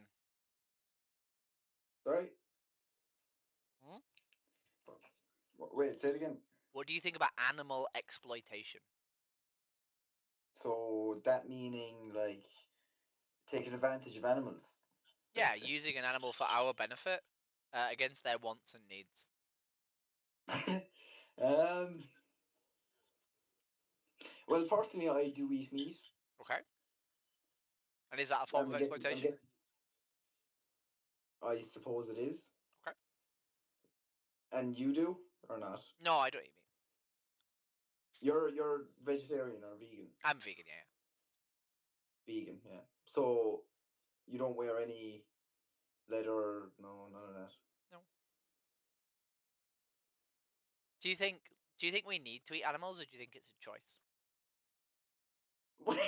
Sorry? Hmm? Wait, say it again. What do you think about animal exploitation? So that meaning like taking advantage of animals. Yeah, using an animal for our benefit against their wants and needs. Well, personally, I do eat meat. Okay. And is that a form of exploitation? I suppose it is. Okay. And you do or not? No, I don't eat meat. You're vegetarian or vegan? I'm vegan, yeah. Vegan, yeah. So you don't wear any leather, no, none of that. No. Do you think we need to eat animals, or do you think it's a choice? Well,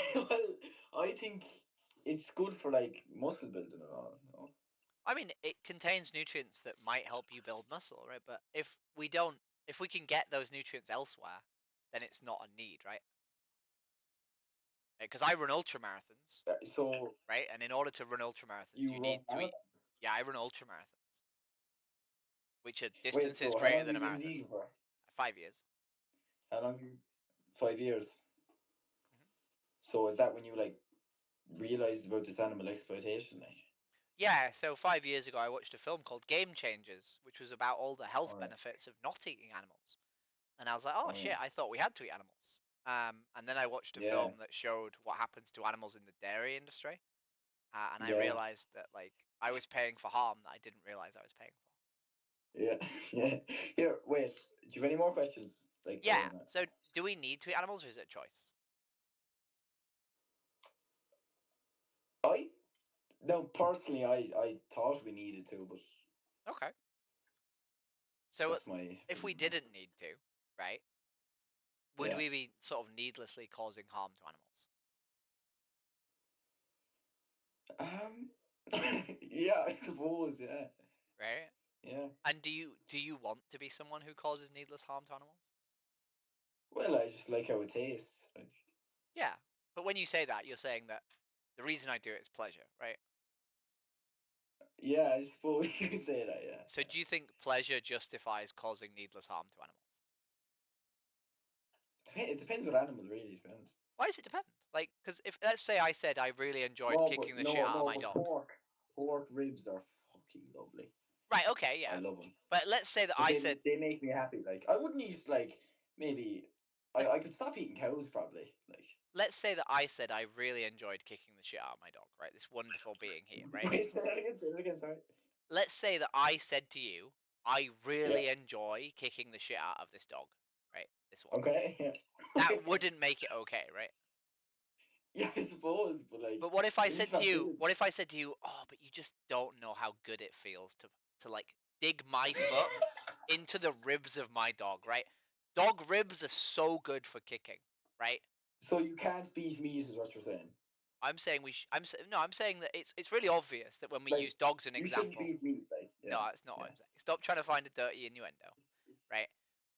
I think it's good for like muscle building and all. You know? I mean, it contains nutrients that might help you build muscle, right? But if we can get those nutrients elsewhere, then it's not a need, right? Because I run ultra marathons. So right, and in order to run ultra marathons, you need to eat. Yeah, I run ultra marathons, which are distances greater than a marathon. Vegan for? 5 years. How long? 5 years. Mm-hmm. So is that when you like realized about this animal exploitation, like? Yeah, so 5 years ago I watched a film called Game Changers, which was about all the health benefits of not eating animals. And I was like, oh shit, I thought we had to eat animals. And then I watched a film that showed what happens to animals in the dairy industry. And I realized that like I was paying for harm that I didn't realize I was paying for. Yeah. Here, wait. Do you have any more questions? Like, yeah. So do we need to eat animals, or is it a choice? Personally, I thought we needed to, but okay. So if we didn't need to, right? Would we be sort of needlessly causing harm to animals? Yeah, I suppose, yeah. Right? Yeah. And do you want to be someone who causes needless harm to animals? Well, I just like how it tastes. Like. Yeah, but when you say that, you're saying that the reason I do it is pleasure, right? Yeah, I suppose you could say that, yeah. So do you think pleasure justifies causing needless harm to animals? It depends what animal, really, depends. Why does it depend? Like, because if, let's say I said I really enjoyed kicking the shit out of my dog. Pork ribs are fucking lovely. Right, okay, yeah. I love them. But let's say that I said... They make me happy. Like, I wouldn't eat, like, maybe... I could stop eating cows, probably. Like. Let's say that I said I really enjoyed kicking the shit out of my dog, right? This wonderful being here, right? Wait, say that again, sorry. Let's say that I said to you, I really enjoy kicking the shit out of this dog, right? This one. Okay, yeah. That wouldn't make it okay, right? Yeah, I suppose, but like... But what if I said to you, oh, but you just don't know how good it feels to like, dig my foot into the ribs of my dog, right? Dog ribs are so good for kicking, right? So you can't beat meat, is what you're saying? I'm saying I'm saying that it's really obvious that when we use dogs as an example. You shouldn't beat meat, like. Yeah, no, that's not what I'm saying. Stop trying to find a dirty innuendo, right?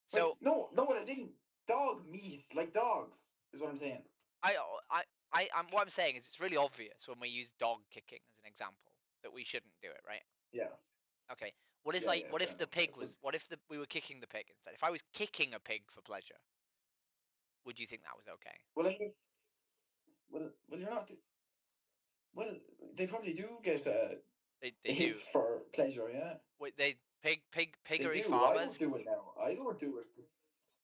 So no, I didn't. Dog meat, like dogs, is what I'm saying. What I'm saying is it's really obvious when we use dog kicking as an example that we shouldn't do it, right? Yeah. Okay. What if we were kicking the pig instead? If I was kicking a pig for pleasure, would you think that was okay? Well, I mean, well, you're not. Well, they probably do get They a do. hit for pleasure, yeah. Wait, piggery They do. farmers. I don't do it now. I don't do it.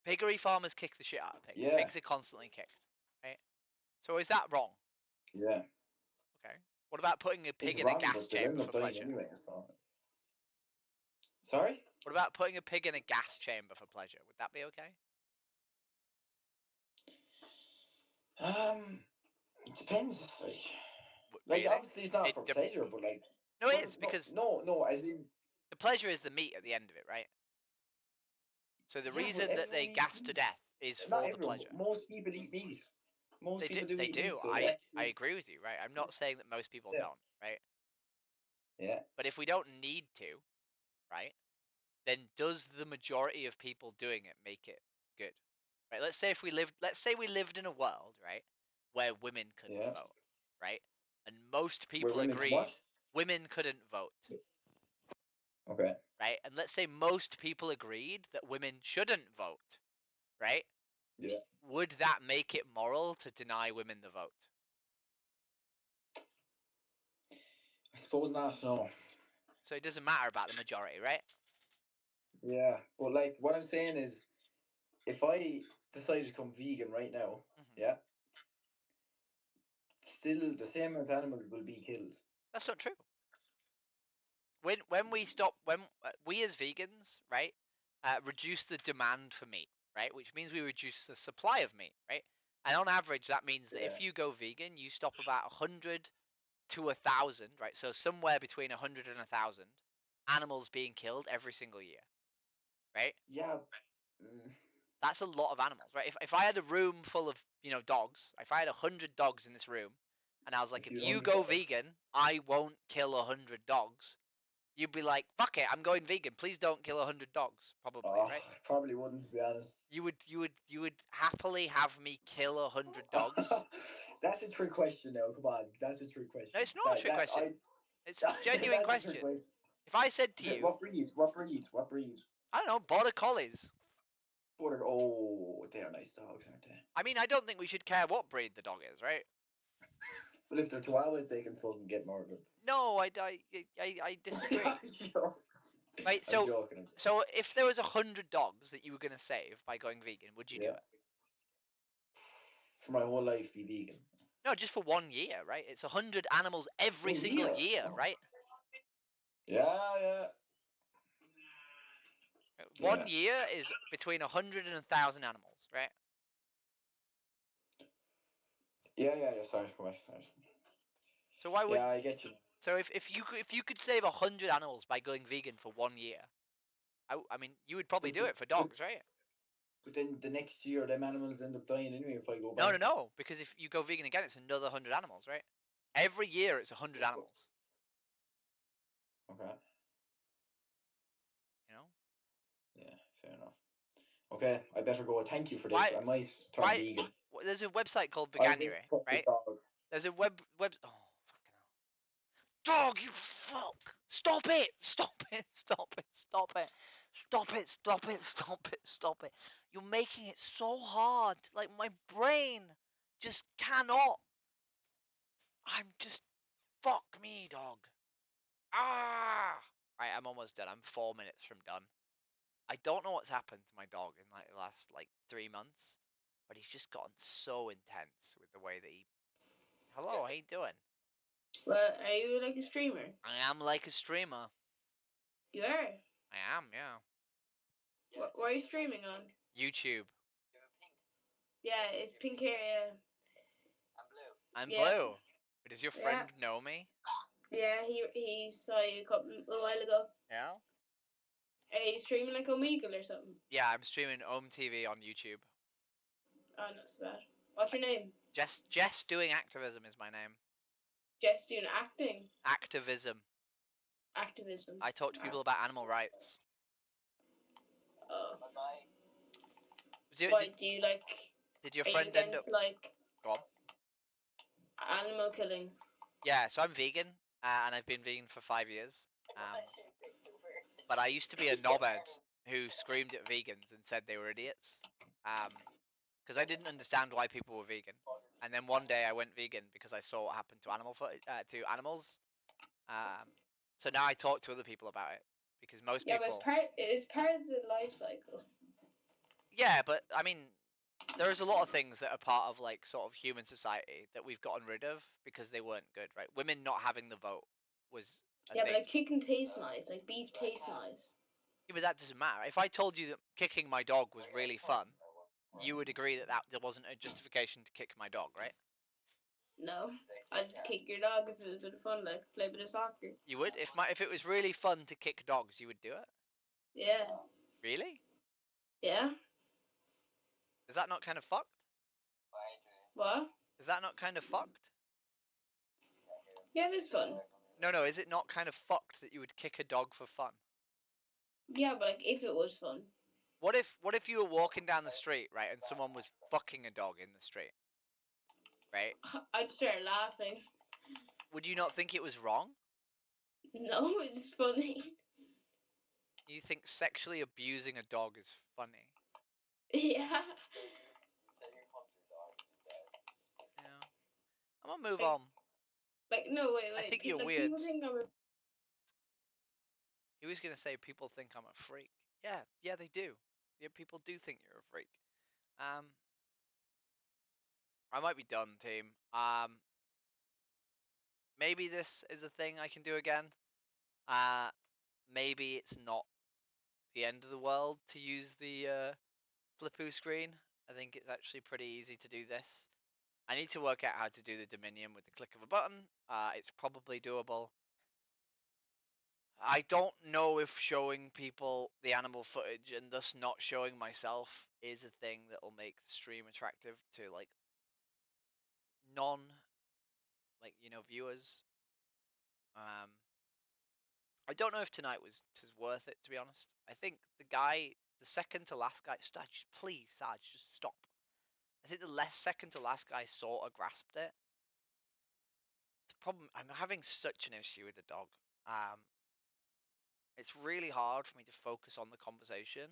Piggery farmers kick the shit out of pigs. Yeah. Pigs are constantly kicked, right? So is that wrong? Yeah. Okay. What about putting a pig It's in wrong, a gas but they'll chamber end up for dying pleasure? anyway. So. Sorry. What about putting a pig in a gas chamber for pleasure? Would that be okay? It depends. Like Really? obviously it's not for pleasure, but like. No, it is because no, as in the pleasure is the meat at the end of it, right? So the Yeah, but reason that they everyone gas eats to meat. death is Not for the everyone, pleasure. most people eat meat. Most They people do. They eat meat. do. So I agree with you, right? I'm not saying that most people Yeah. don't, right? Yeah. But if we don't need to, right? Then does the majority of people doing it make it good? Right? Let's say we lived in a world, right, where women couldn't vote, right? And most people women can agreed what? women couldn't vote. Okay. Right? And let's say most people agreed that women shouldn't vote, right? Yeah. Would that make it moral to deny women the vote? I suppose not. No. So it doesn't matter about the majority, right? Yeah, but like what I'm saying is, if I decide to become vegan right now, yeah, still the same amount of animals will be killed. That's not true. When we stop, when we as vegans, right, reduce the demand for meat, right, which means we reduce the supply of meat, right, and on average that means that if you go vegan, you stop about 100 to 1,000, right, so somewhere between 100 and 1,000 animals being killed every single year, right? Yeah. That's a lot of animals, right? If I had a room full of dogs, if I had 100 dogs in this room, and I was like, if you go vegan, I won't kill 100 dogs. You'd be like, fuck it, I'm going vegan. Please don't kill 100 dogs, probably, right? I probably wouldn't, to be honest. You would happily have me kill 100 dogs. That's a trick question now. Come on, that's a trick question. No, it's not a trick question. It's a genuine question. If I said to you, what breed? What breed? What breed? I don't know, border collies. Oh, they are nice dogs, aren't they? I mean, I don't think we should care what breed the dog is, right? But if they're chihuahuas, they can fucking get murdered. No, I disagree. Right, I'm joking. So if there was 100 dogs that you were gonna save by going vegan, would you do it? For my whole life, be vegan. No, just for 1 year, right? It's 100 animals every single year, right? Yeah. 1 year is between 100 and 1,000 animals, right? Yeah. Sorry. So why would? Yeah, I get you. So if you could save 100 animals by going vegan for 1 year, I mean, you would probably do it for dogs, right? But then the next year, them animals end up dying anyway if I go back. No, because if you go vegan again, it's another 100 animals, right? Every year, it's 100 animals. Okay. Yeah, fair enough. Okay, I better go. Thank you for this. I might turn vegan. There's a website called Dietary, right? There's a web. Oh, fucking hell. Dog, you fuck! Stop it! Stop it! You're making it so hard. Like my brain just cannot. Fuck me, dog. Right, I'm almost done. I'm 4 minutes from done. I don't know what's happened to my dog in like the last 3 months, but he's just gotten so intense with the way that he. Hello, how you doing? Well, are you like a streamer? I am like a streamer. You are? I am, yeah. What are you streaming on? YouTube. Yeah, it's pink hair, yeah. I'm blue. But does your friend know me? Yeah, he saw you a while ago. Yeah? Are you streaming like Omegle or something? Yeah, I'm streaming TV on YouTube. Oh, not so bad. What's your name? Jess Doing Activism is my name. Jess Doing Acting? Activism. Activism. I talk to people about animal rights. Oh. Why do you like... Did your friend end up... like... Go on. Animal killing? Yeah, so I'm vegan, and I've been vegan for 5 years. But I used to be a knobhead who screamed at vegans and said they were idiots. because I didn't understand why people were vegan. And then one day I went vegan because I saw what happened to to animals. So now I talk to other people about it because most Yeah, people. but it's part of the life cycle. Yeah, but I mean, there's a lot of things that are part of like sort of human society that we've gotten rid of because they weren't good, right? Women not having the vote was a Yeah, thing. but like chicken tastes nice, like beef tastes nice. Yeah, but that doesn't matter. If I told you that kicking my dog was really fun, you would agree that there wasn't a justification to kick my dog, right? No, I'd just kick your dog if it was a bit of fun, like play a bit of soccer. You would? If it was really fun to kick dogs, you would do it? Yeah. Really? Yeah. Is that not kind of fucked? What? Is that not kind of fucked? Yeah, it is fun. No, is it not kind of fucked that you would kick a dog for fun? Yeah, but like if it was fun. What if you were walking down the street, right, and someone was fucking a dog in the street? Right? I'd start laughing. Would you not think it was wrong? No, it's funny. You think sexually abusing a dog is funny? Yeah. Yeah. I'm gonna move on. Like no, wait. I think you're like, weird. People think I'm a... He was gonna say people think I'm a freak. Yeah, they do. Yeah, people do think you're a freak. I might be done, team. Maybe this is a thing I can do again. Maybe it's not the end of the world to use the Flippoo screen. I think it's actually pretty easy to do this. I need to work out how to do the Dominion with the click of a button. It's probably doable. I don't know if showing people the animal footage and thus not showing myself is a thing that will make the stream attractive to like non viewers. I don't know if tonight was worth it, to be honest. I think the second to last guy, just please, Sarge, just stop. I think the second to last guy sort of grasped it. The problem, I'm having such an issue with the dog. It's really hard for me to focus on the conversation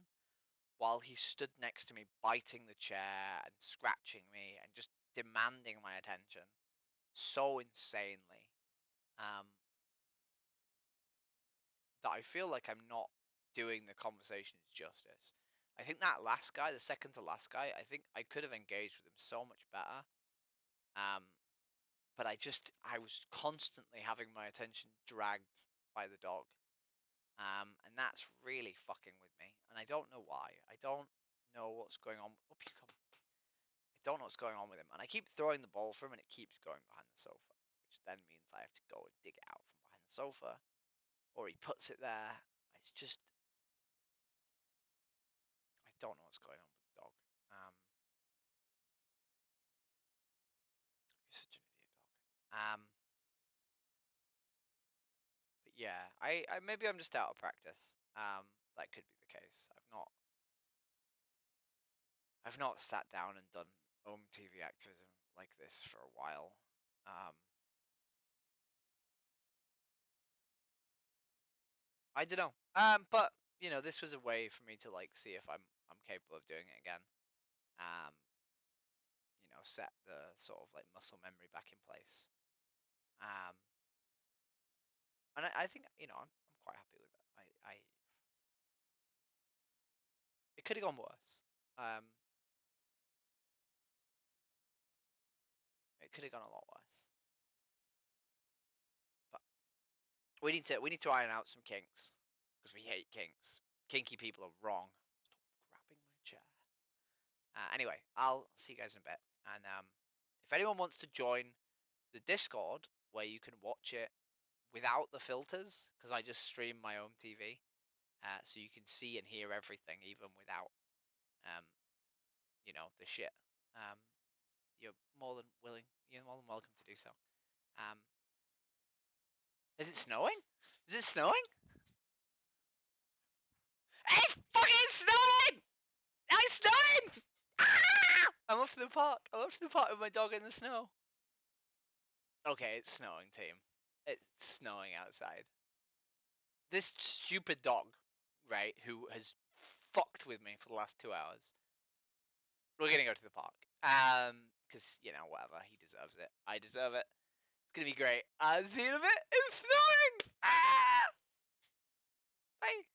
while he stood next to me, biting the chair and scratching me and just demanding my attention so insanely. That I feel like I'm not doing the conversations justice. I think that last guy, the second to last guy, I think I could have engaged with him so much better. But I was constantly having my attention dragged by the dog. And that's really fucking with me. And I don't know why. I don't know what's going on. Up you come. I don't know what's going on with him. And I keep throwing the ball for him and it keeps going behind the sofa. Which then means I have to go and dig it out from behind the sofa. Or he puts it there. It's just, I don't know what's going on with the dog. You're such an idiot dog. But yeah, I maybe I'm just out of practice. That could be the case. I've not sat down and done TV activism like this for a while. I don't know. But this was a way for me to like see if I'm capable of doing it again. Set the sort of like muscle memory back in place. And I think I'm quite happy with it. It could have gone worse. It could have gone a lot worse. But we need to iron out some kinks because we hate kinks. Kinky people are wrong. Stop grabbing my chair. Anyway, I'll see you guys in a bit. And if anyone wants to join the Discord where you can watch it without the filters, because I just stream my own TV, so you can see and hear everything even without the shit. You're more than welcome to do so. Is it snowing? Is it snowing? It's fucking snowing! It's snowing! Ah! I'm off to the park. I'm off to the park with my dog in the snow. Okay, it's snowing, team. It's snowing outside. This stupid dog, right, who has fucked with me for the last 2 hours, We're gonna go to the park. Because you know, whatever, he deserves it. I deserve it. It's gonna be great. See you in a bit. It's snowing. Ah! Bye.